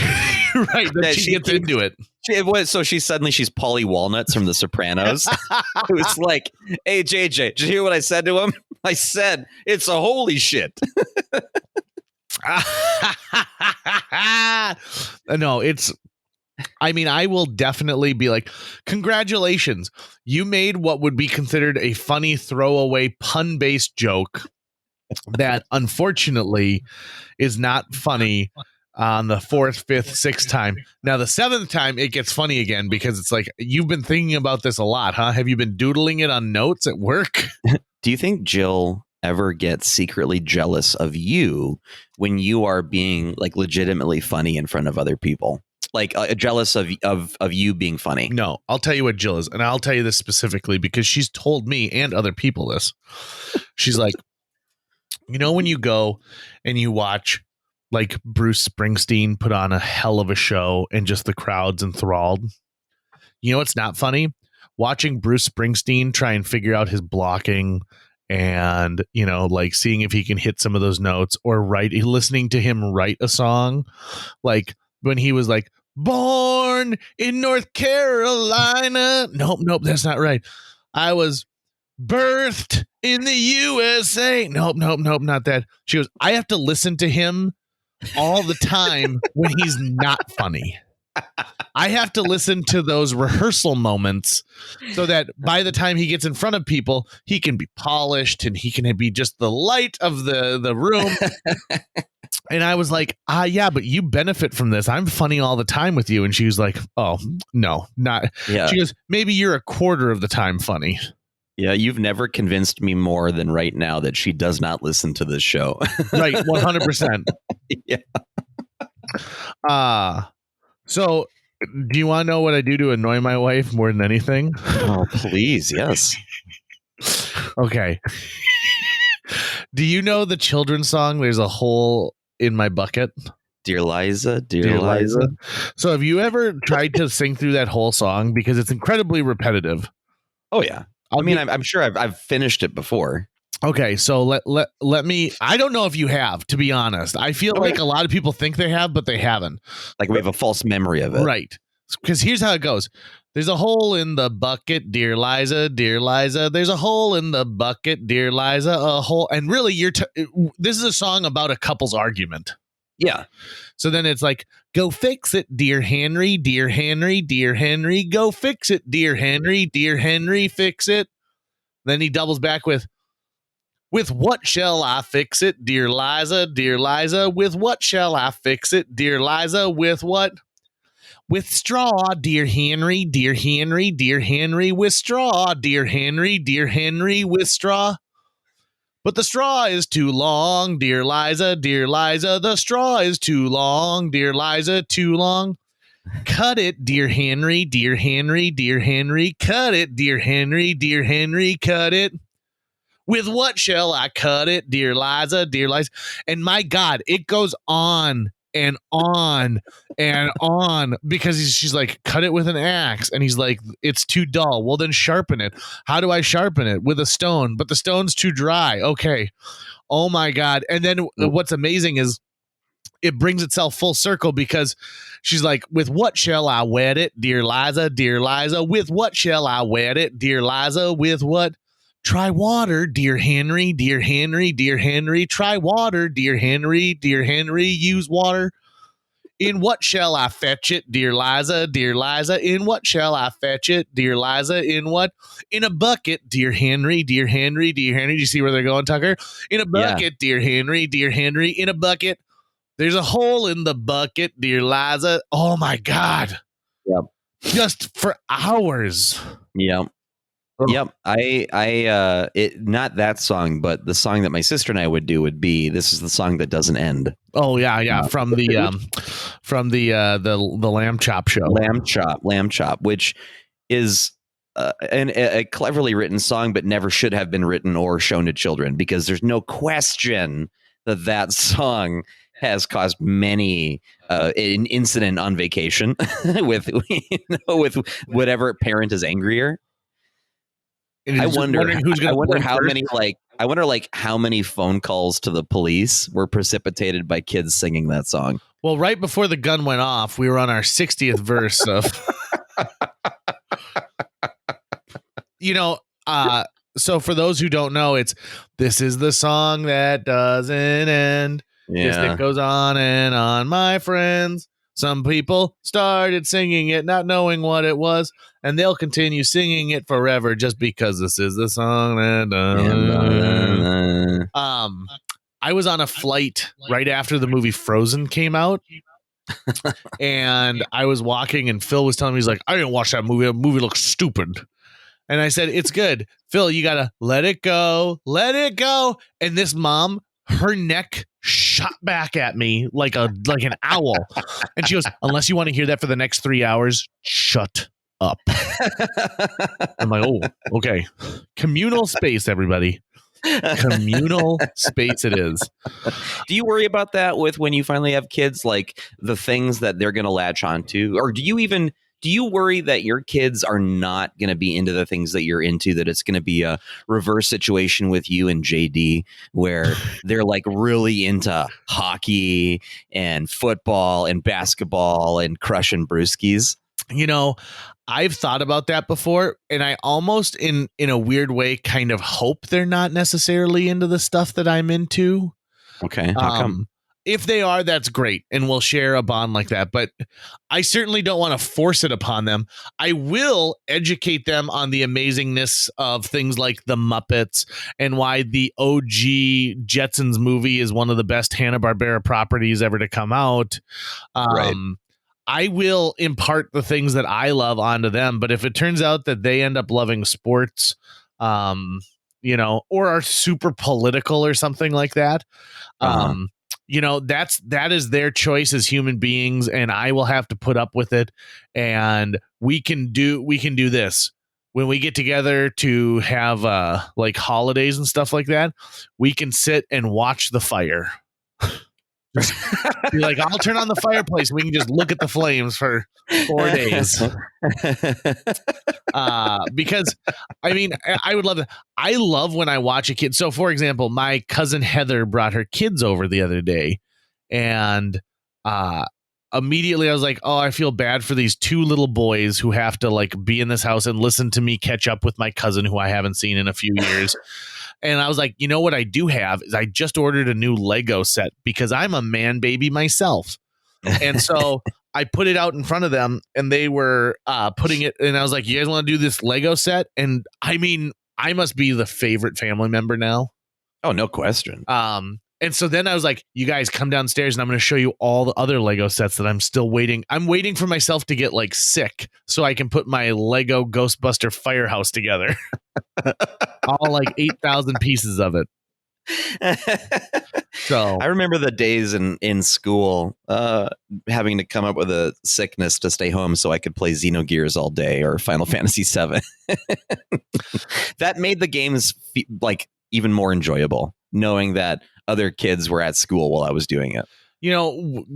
Right. That she gets into it. She's Polly Walnuts from The Sopranos. It was like, hey, JJ, did you hear what I said to him? I said, it's a holy shit. No, I will definitely be like, congratulations. You made what would be considered a funny throwaway pun-based joke that unfortunately is not funny on the 4th, 5th, 6th time. Now, the 7th time, it gets funny again because it's like, you've been thinking about this a lot, huh? Have you been doodling it on notes at work? Do you think Jill ever gets secretly jealous of you when you are being like legitimately funny in front of other people? Like jealous of you being funny? No, I'll tell you what Jill is. And I'll tell you this specifically because she's told me and other people this. She's like, when you go and you watch like Bruce Springsteen put on a hell of a show and just the crowd's enthralled. It's not funny? Watching Bruce Springsteen try and figure out his blocking and, like seeing if he can hit some of those notes or listening to him write a song. Like when he was like, born in North Carolina. Nope, that's not right. I was birthed in the USA. Nope, not that. She goes, I have to listen to him all the time when he's not funny. I have to listen to those rehearsal moments so that by the time he gets in front of people, he can be polished and he can be just the light of the room. And I was like, yeah, but you benefit from this. I'm funny all the time with you. And she was like, oh, no, not. Yeah. She goes, maybe you're a quarter of the time funny. Yeah, you've never convinced me more than right now that she does not listen to this show. Right, 100%. Yeah. So do you want to know what I do to annoy my wife more than anything? Oh, please, yes. Okay. Do you know the children's song, There's a Hole in My Bucket? Dear Liza, dear Liza. So have you ever tried to sing through that whole song? Because it's incredibly repetitive. Oh, yeah. I'm sure I've finished it before. Okay, so let me. I don't know if you have, to be honest. I feel like a lot of people think they have, but they haven't. Like we have a false memory of it, right? Because here's how it goes: there's a hole in the bucket, dear Liza, dear Liza. There's a hole in the bucket, dear Liza. A hole, and really, this is a song about a couple's argument. Yeah. So then it's like, go fix it, dear Henry, dear Henry, dear Henry. Go fix it, dear Henry, fix it. Then he doubles back with what shall I fix it, dear Liza, dear Liza? With what shall I fix it, dear Liza? With what? With straw, dear Henry, dear Henry, dear Henry. With straw, dear Henry, with straw. But the straw is too long, dear Liza, dear Liza. The straw is too long, dear Liza, too long. Cut it, dear Henry, dear Henry, dear Henry. Cut it, dear Henry, cut it. With what shall I cut it, dear Liza, dear Liza? And my God, it goes on and on and on because she's like, cut it with an axe. And he's like, it's too dull. Well, then sharpen it. How do I sharpen it? With a stone, but the stone's too dry. Okay. Oh my God. And then what's amazing is it brings itself full circle because she's like, with what shall I wet it, dear Liza, dear Liza? With what shall I wet it, dear Liza? With what? Try water, dear Henry, dear Henry, dear Henry. Try water, dear Henry, dear Henry. Use water. In what shall I fetch it, dear Liza, dear Liza? In what shall I fetch it, dear Liza? In what? In a bucket, dear Henry, dear Henry, dear Henry. Do you see where they're going, Tucker? In a bucket, dear Henry, dear Henry. In a bucket. There's a hole in the bucket, dear Liza. Oh my God. Yep. Just for hours. Yep. Yep. Not that song, but the song that my sister and I would do would be, this is the song that doesn't end. Oh yeah. From the Lamb Chop show. Lamb Chop, which is a cleverly written song, but never should have been written or shown to children, because there's no question that song has caused many an incident on vacation with with whatever parent is angrier. I wonder how many phone calls to the police were precipitated by kids singing that song. Well, right before the gun went off, we were on our 60th verse of so for those who don't know, this is the song that doesn't end. Yes, it goes on and on, my friends. Some people started singing it, not knowing what it was, and they'll continue singing it forever just because this is the song that I was on a flight right after the movie Frozen came out, and I was walking, and Phil was telling me, he's like, I didn't watch that movie. That movie looks stupid. And I said, it's good. Phil, you got to let it go. Let it go. And this mom, her neck shot back at me like an owl. And she goes, unless you want to hear that for the next 3 hours, shut up. I'm like, oh, okay. Communal space, everybody. Communal space it is. Do you worry about that with when you finally have kids, like the things that they're going to latch onto? Or do you worry that your kids are not going to be into the things that you're into, that it's going to be a reverse situation with you and JD, where they're like really into hockey and football and basketball and crushing brewskis? I've thought about that before, and I almost in a weird way kind of hope they're not necessarily into the stuff that I'm into. Okay. How come? If they are, that's great, and we'll share a bond like that. But I certainly don't want to force it upon them. I will educate them on the amazingness of things like the Muppets and why the OG Jetsons movie is one of the best Hanna-Barbera properties ever to come out. Right. I will impart the things that I love onto them. But if it turns out that they end up loving sports, or are super political or something like that, that is their choice as human beings, and I will have to put up with it. And we can do this when we get together to have like holidays and stuff like that. We can sit and watch the fire. Just be like, I'll turn on the fireplace. We can just look at the flames for 4 days. Because I would love that. I love when I watch a kid. So for example, my cousin Heather brought her kids over the other day, and immediately I was like, oh, I feel bad for these two little boys who have to like be in this house and listen to me catch up with my cousin who I haven't seen in a few years. And I was like, you know what I do have is I just ordered a new Lego set because I'm a man baby myself. And so I put it out in front of them, and they were putting it, and I was like, you guys want to do this Lego set? And I must be the favorite family member now. Oh, no question. And so then I was like, you guys come downstairs and I'm going to show you all the other Lego sets that I'm still waiting. I'm waiting for myself to get like sick so I can put my Lego Ghostbuster firehouse together. All like 8,000 pieces of it. So I remember the days in school having to come up with a sickness to stay home so I could play Xenogears all day or Final Fantasy VII. That made the games like even more enjoyable, knowing that other kids were at school while I was doing it.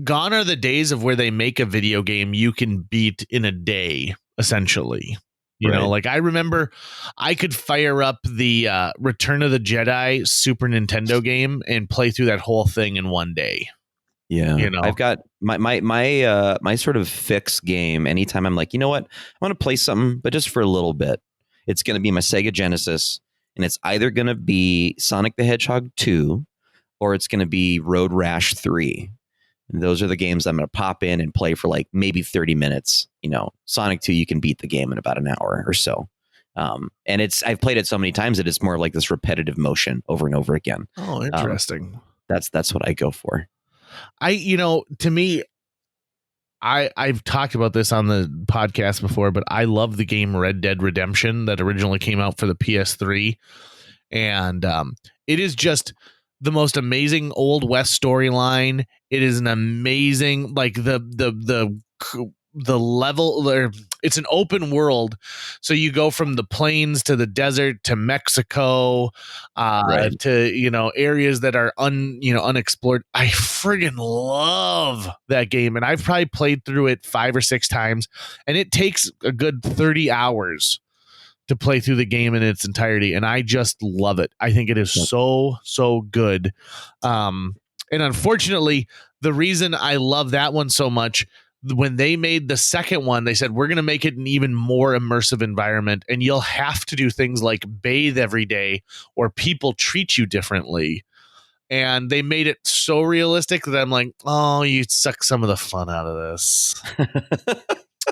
Gone are the days of where they make a video game you can beat in a day, essentially. Like I remember I could fire up the Return of the Jedi Super Nintendo game and play through that whole thing in one day. Yeah. I've got my sort of fix game. Anytime I'm like, you know what, I want to play something, but just for a little bit. It's going to be my Sega Genesis, and it's either going to be Sonic the Hedgehog 2 or it's going to be Road Rash 3. Those are the games I'm going to pop in and play for like maybe 30 minutes. Sonic 2, you can beat the game in about an hour or so. And I've played it so many times that it's more like this repetitive motion over and over again. Oh, interesting. That's what I go for. To me, I've talked about this on the podcast before, but I love the game Red Dead Redemption that originally came out for the PS3. And it is just the most amazing Old West storyline. It is an amazing, like the level. It's an open world, so you go from the plains to the desert to Mexico, Right. to areas that are unexplored. I friggin' love that game, and I've probably played through it 5 or 6 times, and it takes a good 30 hours to play through the game in its entirety, and I just love it. I think it is so good. And unfortunately, the reason I love that one so much, when they made the second one, they said, we're going to make it an even more immersive environment, and you'll have to do things like bathe every day or people treat you differently. And they made it so realistic that I'm like, oh, you suck some of the fun out of this.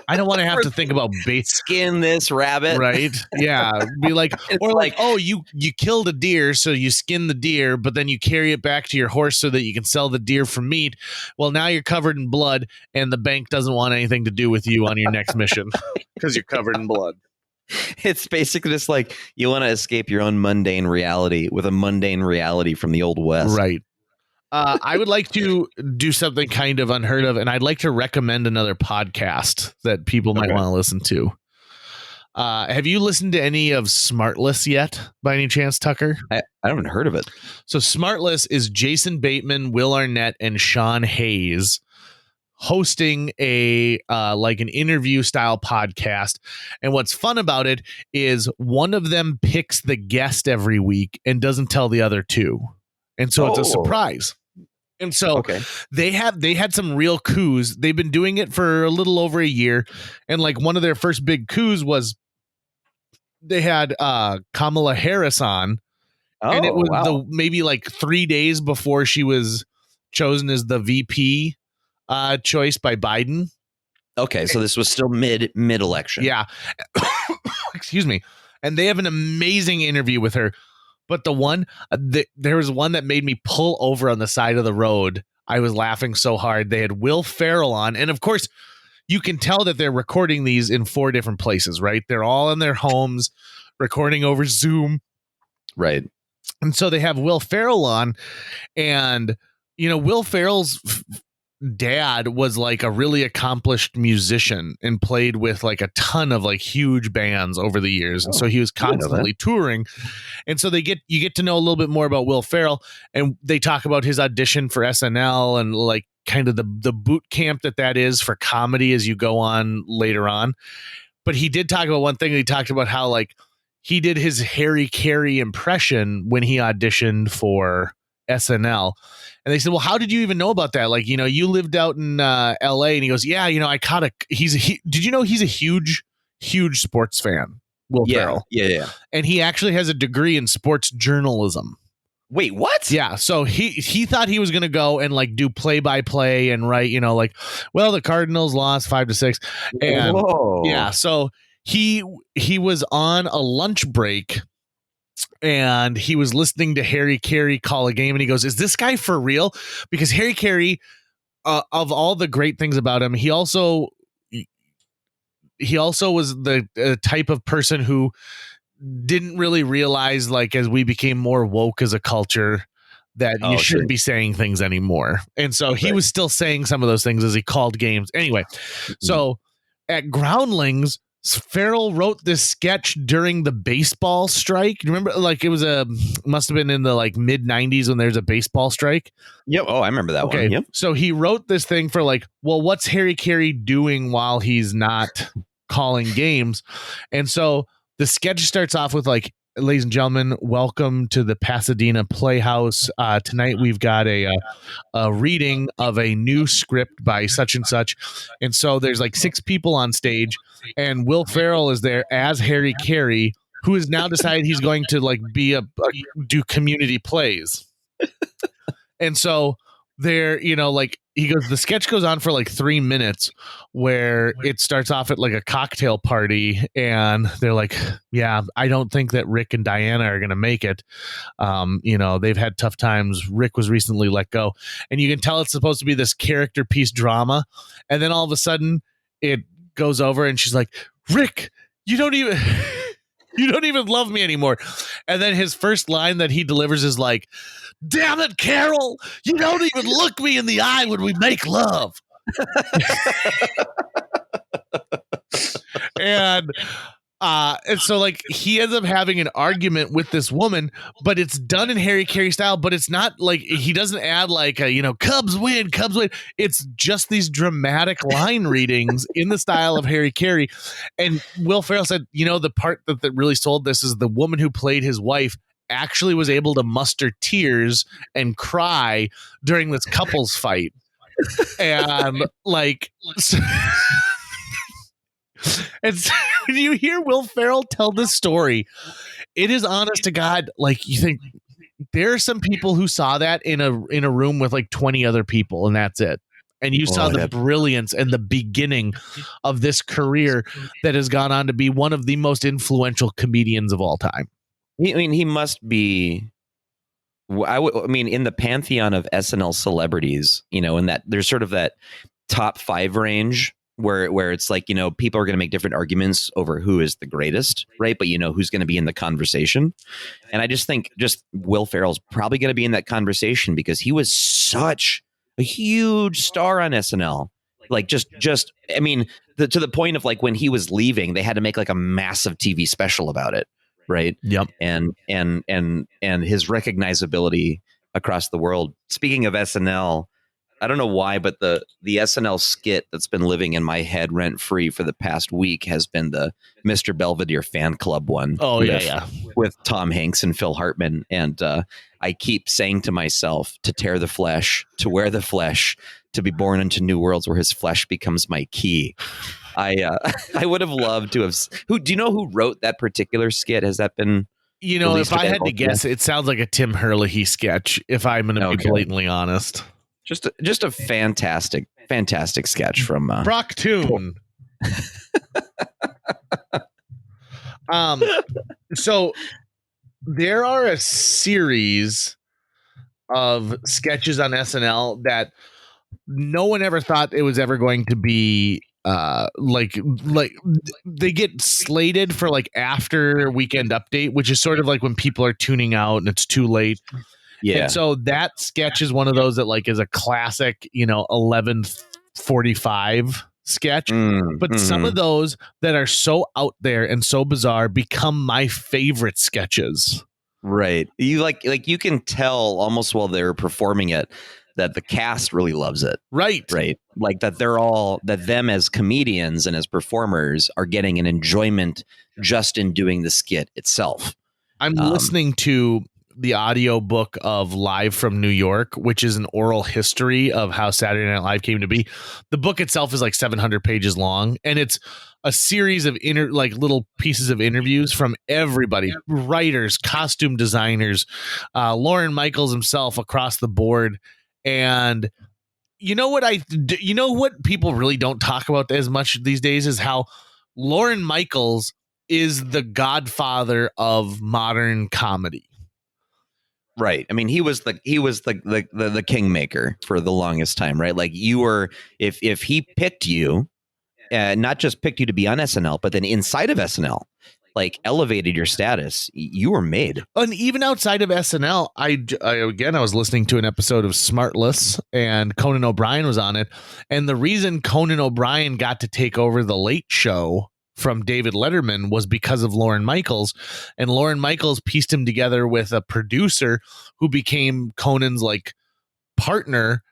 I don't want to have to think about skin this rabbit, right? Yeah, be like, or like, oh, you killed a deer, so you skin the deer, but then you carry it back to your horse so that you can sell the deer for meat. Well, now you're covered in blood, and the bank doesn't want anything to do with you on your next mission because you're covered in blood. It's basically just like you want to escape your own mundane reality with a mundane reality from the Old West, right? I would like to do something kind of unheard of, and I'd like to recommend another podcast that people might want to listen to. Have you listened to any of Smartless yet, by any chance, Tucker? I haven't heard of it. So Smartless is Jason Bateman, Will Arnett, and Sean Hayes hosting a like an interview style podcast. And what's fun about it is one of them picks the guest every week and doesn't tell the other two. And so it's a surprise. And so they had some real coups. They've been doing it for a little over a year. And like one of their first big coups was they had Kamala Harris on. And it was maybe like 3 days before she was chosen as the VP choice by Biden. Okay, so this was still mid-election. Yeah. Excuse me. And they have an amazing interview with her. But the one, there was one that made me pull over on the side of the road. I was laughing so hard. They had Will Ferrell on. And of course, you can tell that they're recording these in 4 different places, right? They're all in their homes, recording over Zoom. Right. And so they have Will Ferrell on. And, Will Ferrell's dad was like a really accomplished musician and played with like a ton of like huge bands over the years. And so he was constantly touring. And so you get to know a little bit more about Will Ferrell, and they talk about his audition for SNL and like kind of the boot camp that is for comedy as you go on later on. But he did talk about one thing. He talked about how like he did his Harry Carey impression when he auditioned for SNL. And they said, well, how did you even know about that? Like, you lived out in LA. And he goes, yeah, I caught did you know he's a huge sports fan? Will Ferrell. Yeah. And he actually has a degree in sports journalism. Wait, what? Yeah. So he thought he was going to go and like do play-by-play and write, like, well, the Cardinals lost 5-6. And yeah, so he was on a lunch break and he was listening to Harry Carey call a game, and he goes, is this guy for real? Because Harry Carey, of all the great things about him, he also was the type of person who didn't really realize, like, as we became more woke as a culture, that you shouldn't be saying things anymore. And so he was still saying some of those things as he called games. Anyway, so at Groundlings, Farrell wrote this sketch during the baseball strike. Do you remember? Like, it was must have been in the like mid 90s when there's a baseball strike. Yep. Oh, I remember that one. Yep. So he wrote this thing for like, well, what's Harry Carey doing while he's not calling games? And so the sketch starts off with like, ladies and gentlemen, welcome to the Pasadena Playhouse. Tonight we've got a reading of a new script by such and such. And so there's like 6 people on stage, and Will Ferrell is there as Harry Carey, who has now decided he's going to like do community plays. And so there, like he goes, the sketch goes on for like 3 minutes where it starts off at like a cocktail party and they're like, yeah, I don't think that Rick and Diana are going to make it. They've had tough times. Rick was recently let go, and you can tell it's supposed to be this character piece drama. And then all of a sudden it goes over and she's like, Rick, you don't even you don't even love me anymore. And then his first line that he delivers is like, damn it, Carol, you don't even look me in the eye when we make love. And so like he ends up having an argument with this woman, but it's done in Harry Carey style, but it's not like he doesn't add like a, Cubs win. It's just these dramatic line readings in the style of Harry Carey. And Will Ferrell said, the part that really sold this is the woman who played his wife actually was able to muster tears and cry during this couples fight. And like, and so when you hear Will Ferrell tell this story, it is honest to God, like you think there are some people who saw that in a room with like 20 other people and that's it. And you saw the brilliance and the beginning of this career that has gone on to be one of the most influential comedians of all time. He must be. In the pantheon of SNL celebrities, in that there's sort of that top 5 range where it's like, people are going to make different arguments over who is the greatest, right? But who's going to be in the conversation. And I just think Will Ferrell's probably going to be in that conversation because he was such a huge star on SNL. Like to the point of like when he was leaving, they had to make like a massive TV special about it. Right. Yep. And his recognizability across the world. Speaking of SNL, I don't know why, but the SNL skit that's been living in my head rent free for the past week has been the Mr. Belvedere fan club one. Oh, yeah. With Tom Hanks and Phil Hartman. And I keep saying to myself to tear the flesh, to wear the flesh, to be born into new worlds where his flesh becomes my key. I would have loved to have. Do you know who wrote that particular skit? Has that been? If I had to guess, it sounds like a Tim Herlihy sketch. If I'm going to be blatantly honest, just a fantastic sketch from Brock Toon. So there are a series of sketches on SNL that no one ever thought it was ever going to be like they get slated for like after Weekend Update, which is sort of like when people are tuning out and it's too late. Yeah. And so that sketch is one of those that like is a classic, 11:45 sketch. But some of those that are so out there and so bizarre become my favorite sketches. Right. You like you can tell almost while they're performing it that the cast really loves it. Right. Like that that them as comedians and as performers are getting an enjoyment just in doing the skit itself. I'm listening to the audio book of Live from New York, which is an oral history of how Saturday Night Live came to be. The book itself is like 700 pages long, and it's a series of little pieces of interviews from everybody, writers, costume designers, Lorne Michaels himself across the board. And you know what people really don't talk about as much these days is how Lorne Michaels is the godfather of modern comedy. Right. I mean, he was the kingmaker for the longest time, right? Like you were, if he picked you, not just picked you to be on SNL, but then inside of SNL, like elevated your status, you were made. And even outside of SNL, I was listening to an episode of Smartless and Conan O'Brien was on it. And the reason Conan O'Brien got to take over the Late Show from David Letterman was because of Lorne Michaels, and Lorne Michaels pieced him together with a producer who became Conan's like partner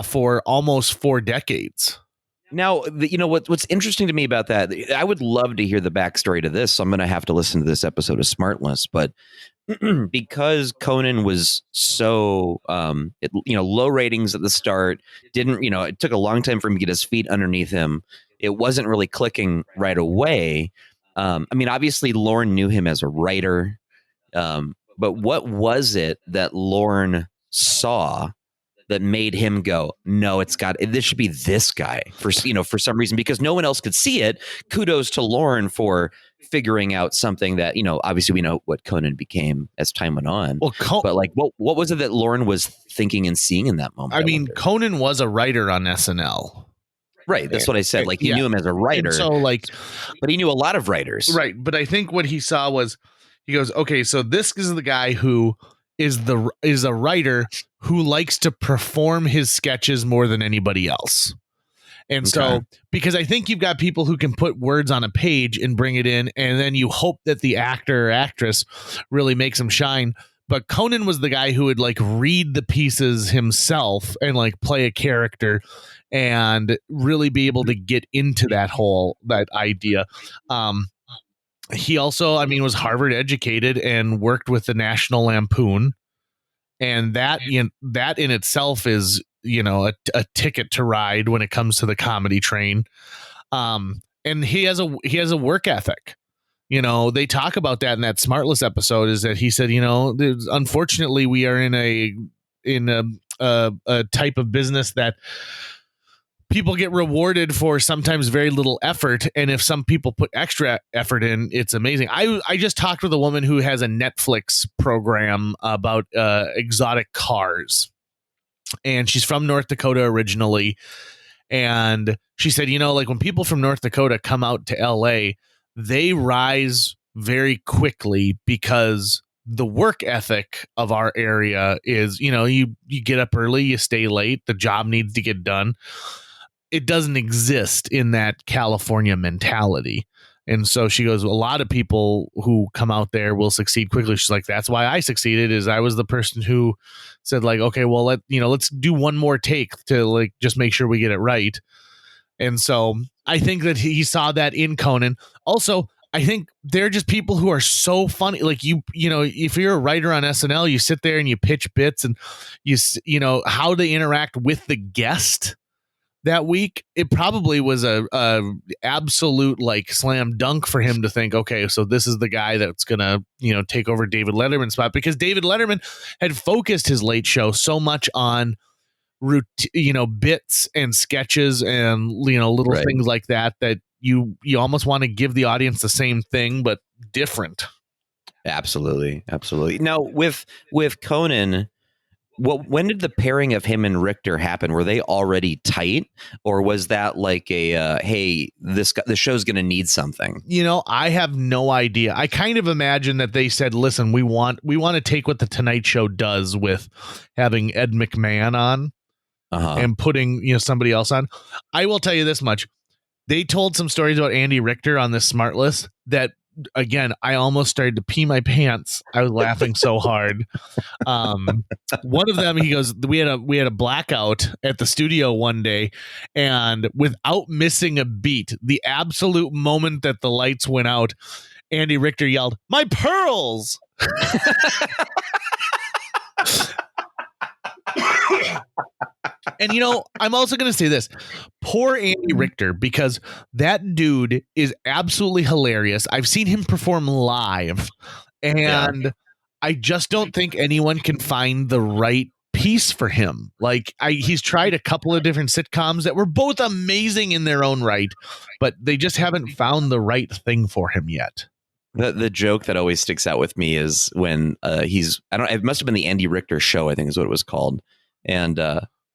for almost 4 decades. Now, what's interesting to me about that, I would love to hear the backstory to this. So I'm going to have to listen to this episode of Smartless, but because Conan was so, low ratings at the start, it took a long time for him to get his feet underneath him. It wasn't really clicking right away. Obviously Lorne knew him as a writer, but what was it that Lorne saw that made him go, no, this should be this guy for some reason, because no one else could see it. Kudos to Lauren for figuring out something that, obviously we know what Conan became as time went on. Well, but like, what was it that Lauren was thinking and seeing in that moment? I mean, Conan was a writer on SNL. Right. That's what I said. Like, he knew him as a writer. And so, like, but he knew a lot of writers. Right. But I think what he saw was, he goes, okay, so this is the guy who is a writer who likes to perform his sketches more than anybody else. And so, because I think you've got people who can put words on a page and bring it in, and then you hope that the actor or actress really makes them shine. But Conan was the guy who would like read the pieces himself and like play a character and really be able to get into that idea. He also, I mean, was Harvard educated and worked with the National Lampoon. And that in itself is, a ticket to ride when it comes to the comedy train. And he has a work ethic. They talk about that in that Smartless episode, is that he said, unfortunately we are in a type of business that people get rewarded for sometimes very little effort. And if some people put extra effort in, it's amazing. I just talked with a woman who has a Netflix program about exotic cars. And she's from North Dakota originally. And she said, like when people from North Dakota come out to LA, they rise very quickly because the work ethic of our area is, you get up early, you stay late, the job needs to get done. It doesn't exist in that California mentality. And so she goes, a lot of people who come out there will succeed quickly. She's like, that's why I succeeded, is I was the person who said like, okay, well, let's do one more take to like, just make sure we get it right. And so I think that he saw that in Conan. Also, I think they're just people who are so funny. Like if you're a writer on SNL, you sit there and you pitch bits and how they interact with the guest that week. It probably was a absolute like slam dunk for him to think, okay, so this is the guy that's gonna take over David Letterman's spot, because David Letterman had focused his late show so much on bits and sketches and little things like that you almost want to give the audience the same thing but different. Absolutely. Now with Conan, when did the pairing of him and Richter happen? Were they already tight, or was that like a hey, the show's going to need something? I have no idea. I kind of imagine that they said, listen, we want to take what the Tonight Show does with having Ed McMahon on and putting somebody else on. I will tell you this much. They told some stories about Andy Richter on this Smartless that, again, I almost started to pee my pants. I was laughing so hard. One of them, he goes, we had a blackout at the studio one day, and without missing a beat, the absolute moment that the lights went out, Andy Richter yelled, "My pearls!" And I'm also going to say this. Poor Andy Richter, because that dude is absolutely hilarious. I've seen him perform live, and I just don't think anyone can find the right piece for him. Like he's tried a couple of different sitcoms that were both amazing in their own right, but they just haven't found the right thing for him yet. The joke that always sticks out with me is when it must have been the Andy Richter Show, I think is what it was called.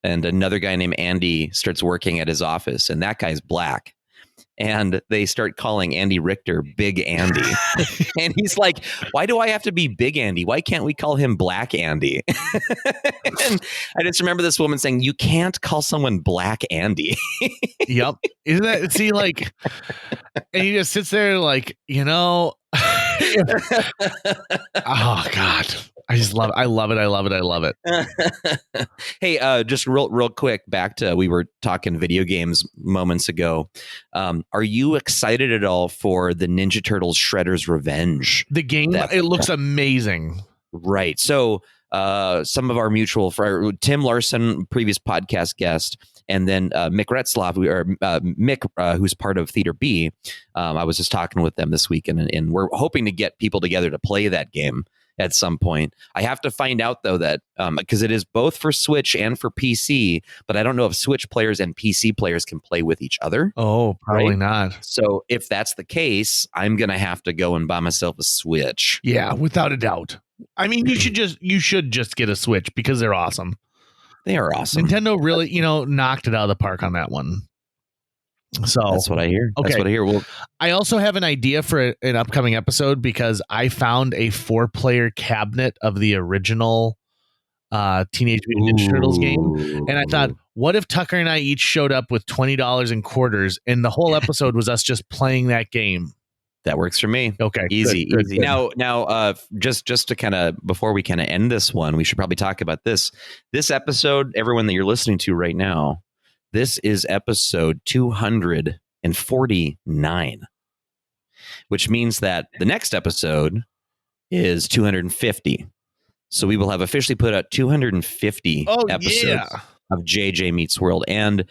And another guy named Andy starts working at his office, and that guy's black. And they start calling Andy Richter Big Andy. And he's like, why do I have to be Big Andy? Why can't we call him Black Andy? And I just remember this woman saying, you can't call someone Black Andy. Yep. Isn't that, see, like, and he just sits there like, oh God. I love it. Hey, just real quick, back to, we were talking video games moments ago. Are you excited at all for the Ninja Turtles Shredder's Revenge? The game, it looks amazing. Right. So some of our mutual friend, Tim Larson, previous podcast guest, and then Mick Retzlaff, Mick, who's part of Theater B. I was just talking with them this week, and we're hoping to get people together to play that game. at some point. I have to find out though that because it is both for Switch and for PC, but I don't know if Switch players and PC players can play with each other. Oh, probably Right? not. So if that's the case, I'm gonna have to go and buy myself a Switch. Yeah, without a doubt. I mean, you should just get a Switch because they're awesome. They are awesome. Nintendo really, knocked it out of the park on that one. So That's what I hear. That's Okay. what I hear. Well, I also have an idea for an upcoming episode because I found a 4-player cabinet of the original Teenage Mutant Ninja Turtles game. And I thought, what if Tucker and I each showed up with $20 in quarters and the whole episode was us just playing that game? that works for me. Okay. Easy, good, easy. good. Now, just to kind of before we kind of end this one, we should probably talk about this. This episode, everyone that you're listening to right now, this is episode 249, which means that the next episode is 250. So we will have officially put out 250 episodes of JJ Meets World. And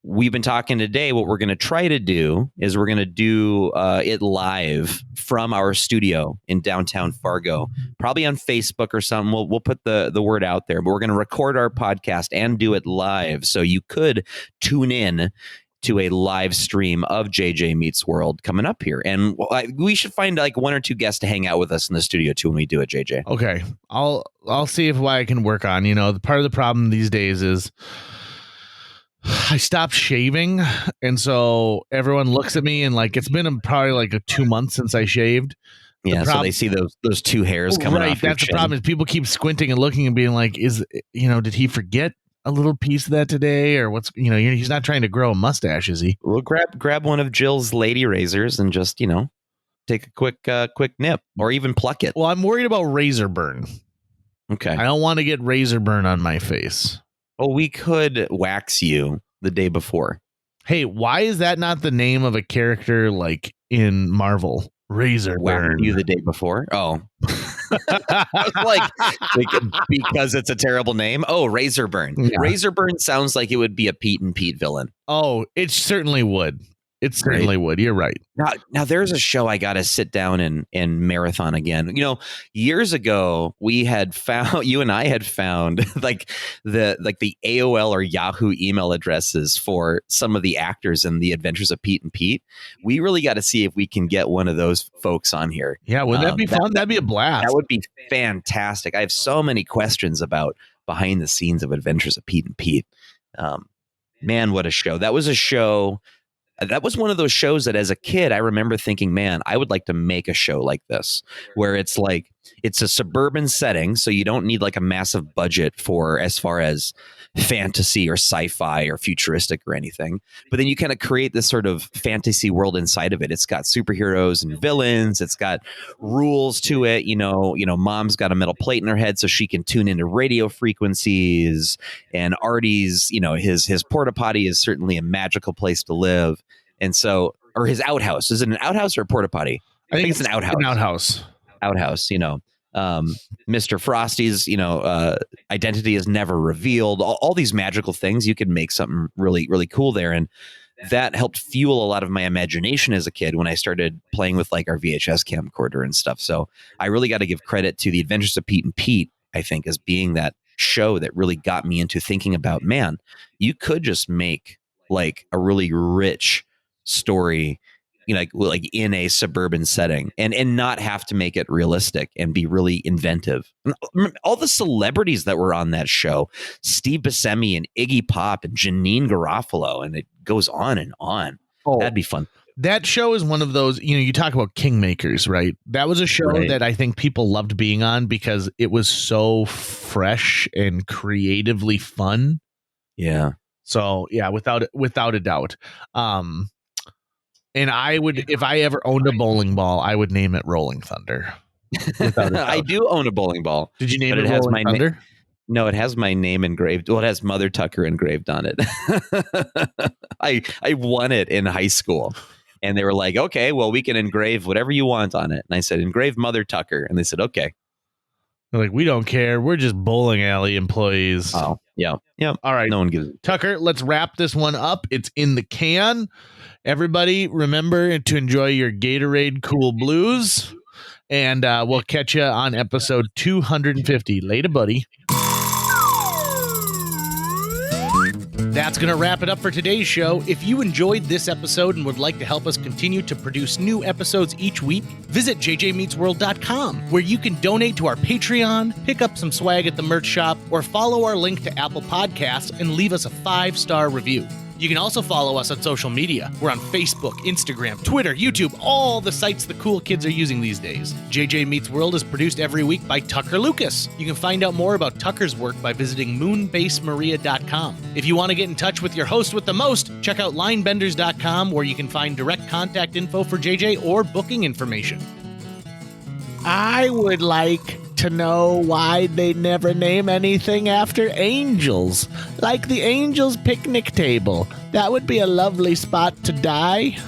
we've been talking today. What we're going to try to do is we're going to do it live from our studio in downtown Fargo, probably on Facebook or something. We'll put the word out there, but we're going to record our podcast and do it live. So you could tune in to a live stream of JJ Meets World coming up here. And we should find like one or two guests to hang out with us in the studio too when we do it, JJ. Okay. I'll see if what I can work on. The part of the problem these days is I stopped shaving, and so everyone looks at me and like it's been probably like 2 months since I shaved. So they see those two hairs coming off your That's the chin. problem is people keep squinting and looking and being like, did he forget a little piece of that today, or what's he's not trying to grow a mustache, is he? Well, grab one of Jill's lady razors and just take a quick nip or even pluck it. Well, I'm worried about razor burn. Okay. I don't want to get razor burn on my face. Oh, we could wax you the day before. Hey, why is that not the name of a character like in Marvel? Razor Wax burn. you the day before? Oh. like because it's a terrible name. Oh, Razor Burn. Yeah. Razor Burn sounds like it would be a Pete and Pete villain. Oh, it certainly would. It certainly would. You're right. Now there's a show I got to sit down and marathon again. Years ago we had found you and I had found like the AOL or Yahoo email addresses for some of the actors in The Adventures of Pete and Pete. We really got to see if we can get one of those folks on here. Yeah, wouldn't that be fun? That'd be a blast. That would be fantastic. I have so many questions about behind the scenes of Adventures of Pete and Pete. Man, what a show. That was a show. That was one of those shows that as a kid, I remember thinking, man, I would like to make a show like this, where it's like, it's a suburban setting. So you don't need like a massive budget for as far as fantasy or sci-fi or futuristic or anything. But then you kind of create this sort of fantasy world inside of it. It's got superheroes and villains. It's got rules to it. Mom's got a metal plate in her head so she can tune into radio frequencies. And Artie's, his porta potty is certainly a magical place to live. And so, or his outhouse. Is it an outhouse or a porta potty? I think it's an outhouse. An outhouse. Mr. Frosty's, identity is never revealed. All these magical things, you could make something really, really cool there. And that helped fuel a lot of my imagination as a kid when I started playing with like our VHS camcorder and stuff. So I really got to give credit to The Adventures of Pete and Pete, I think, as being that show that really got me into thinking about, man, you could just make like a really rich story, like in a suburban setting and not have to make it realistic and be really inventive. All the celebrities that were on that show, Steve Buscemi and Iggy Pop and Janine Garofalo, and it goes on and on. Oh, that'd be fun. That show is one of those, you talk about kingmakers, right? That was a show that I think people loved being on because it was so fresh and creatively fun. Yeah. So yeah, without a doubt. And I would, if I ever owned a bowling ball, I would name it Rolling Thunder. I do own a bowling ball. Did you name it Rolling Thunder? No, it has my name engraved. Well, it has Mother Tucker engraved on it. I won it in high school. And they were like, okay, well, we can engrave whatever you want on it. And I said, engrave Mother Tucker. And they said, okay. They're like, we don't care. We're just bowling alley employees. Oh, yeah. Yeah. All right. No one gives it. Tucker, let's wrap this one up. It's in the can. Everybody, remember to enjoy your Gatorade Cool Blues. And we'll catch you on episode 250. Later, buddy. That's going to wrap it up for today's show. If you enjoyed this episode and would like to help us continue to produce new episodes each week, visit jjmeetsworld.com, where you can donate to our Patreon, pick up some swag at the merch shop, or follow our link to Apple Podcasts and leave us a 5-star review. You can also follow us on social media. We're on Facebook, Instagram, Twitter, YouTube, all the sites the cool kids are using these days. JJ Meets World is produced every week by Tucker Lucas. You can find out more about Tucker's work by visiting moonbasemaria.com. If you want to get in touch with your host with the most, check out linebenders.com, where you can find direct contact info for JJ or booking information. I would like to know why they never name anything after angels, like the Angels Picnic Table. That would be a lovely spot to die.